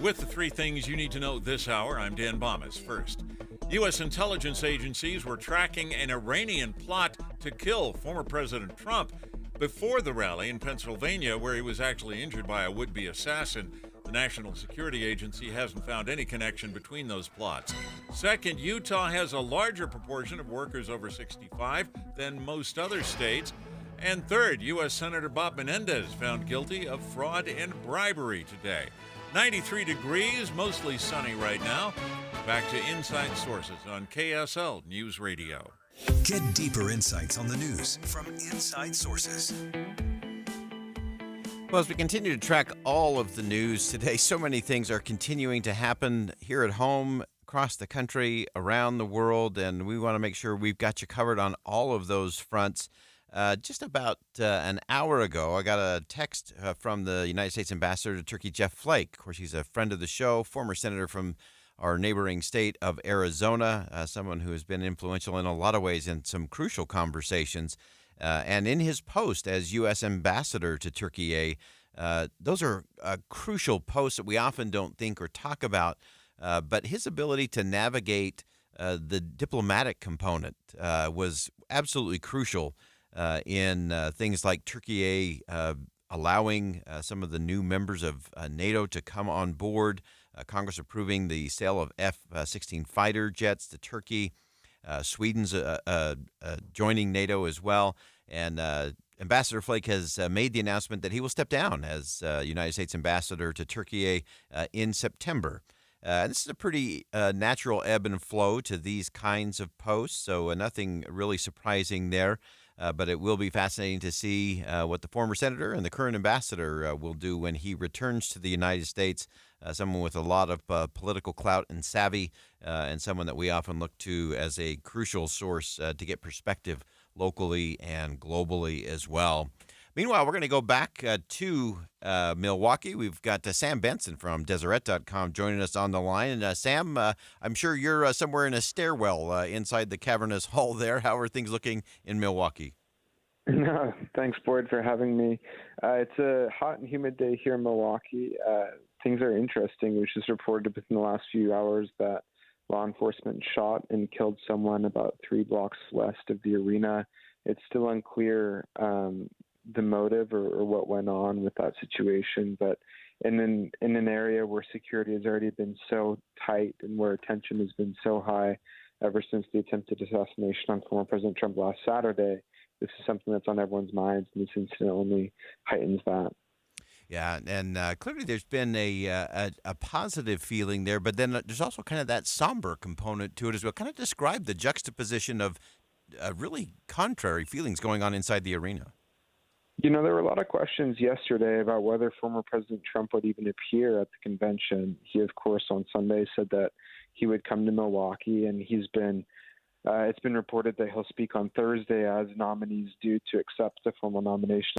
With the three things you need to know this hour, I'm Dan Bomas. First, U.S. intelligence agencies were tracking an Iranian plot to kill former President Trump before the rally in Pennsylvania, where he was actually injured by a would-be assassin. The National Security Agency hasn't found any connection between those plots. Second, Utah has a larger proportion of workers over 65 than most other states. And third, U.S. Senator Bob Menendez found guilty of fraud and bribery today. 93 degrees, mostly sunny right now. Back to Inside Sources on KSL News Radio. Get deeper insights on the news from Inside Sources. Well, as we continue to track all of the news today, so many things are continuing to happen here at home, across the country, around the world, and we want to make sure we've got you covered on all of those fronts. Just about an hour ago, I got a text from the United States Ambassador to Turkey, Jeff Flake. Of course, he's a friend of the show, former senator from our neighboring state of Arizona, someone who has been influential in a lot of ways in some crucial conversations. And in his post as U.S. Ambassador to Turkey, those are crucial posts that we often don't think or talk about. But his ability to navigate the diplomatic component was absolutely crucial in things like Turkey allowing some of the new members of NATO to come on board, Congress approving the sale of F-16 fighter jets to Turkey, Sweden's joining NATO as well, and Ambassador Flake has made the announcement that he will step down as United States Ambassador to Turkey in September. This is a pretty natural ebb and flow to these kinds of posts, so nothing really surprising there. But it will be fascinating to see what the former senator and the current ambassador will do when he returns to the United States, someone with a lot of political clout and savvy, and someone that we often look to as a crucial source to get perspective locally and globally as well. Meanwhile, we're going to go back to Milwaukee. We've got Sam Benson from Deseret.com joining us on the line. And Sam, I'm sure you're somewhere in a stairwell inside the cavernous hall there. How are things looking in Milwaukee? No, thanks, Boyd, for having me. It's a hot and humid day here in Milwaukee. Things are interesting. It was just reported within the last few hours that law enforcement shot and killed someone about 3 blocks west of the arena. It's still unclear the motive or what went on with that situation, but in an area where security has already been so tight and where attention has been so high ever since the attempted assassination on former President Trump last Saturday, this is something that's on everyone's minds, and this incident only heightens that. Yeah, and clearly there's been a positive feeling there, but then there's also kind of that somber component to it as well. Kind of describe the juxtaposition of really contrary feelings going on inside the arena. You know, there were a lot of questions yesterday about whether former President Trump would even appear at the convention. He, of course, on Sunday said that he would come to Milwaukee, and it's been reported that he'll speak on Thursday as nominees due to accept the formal nomination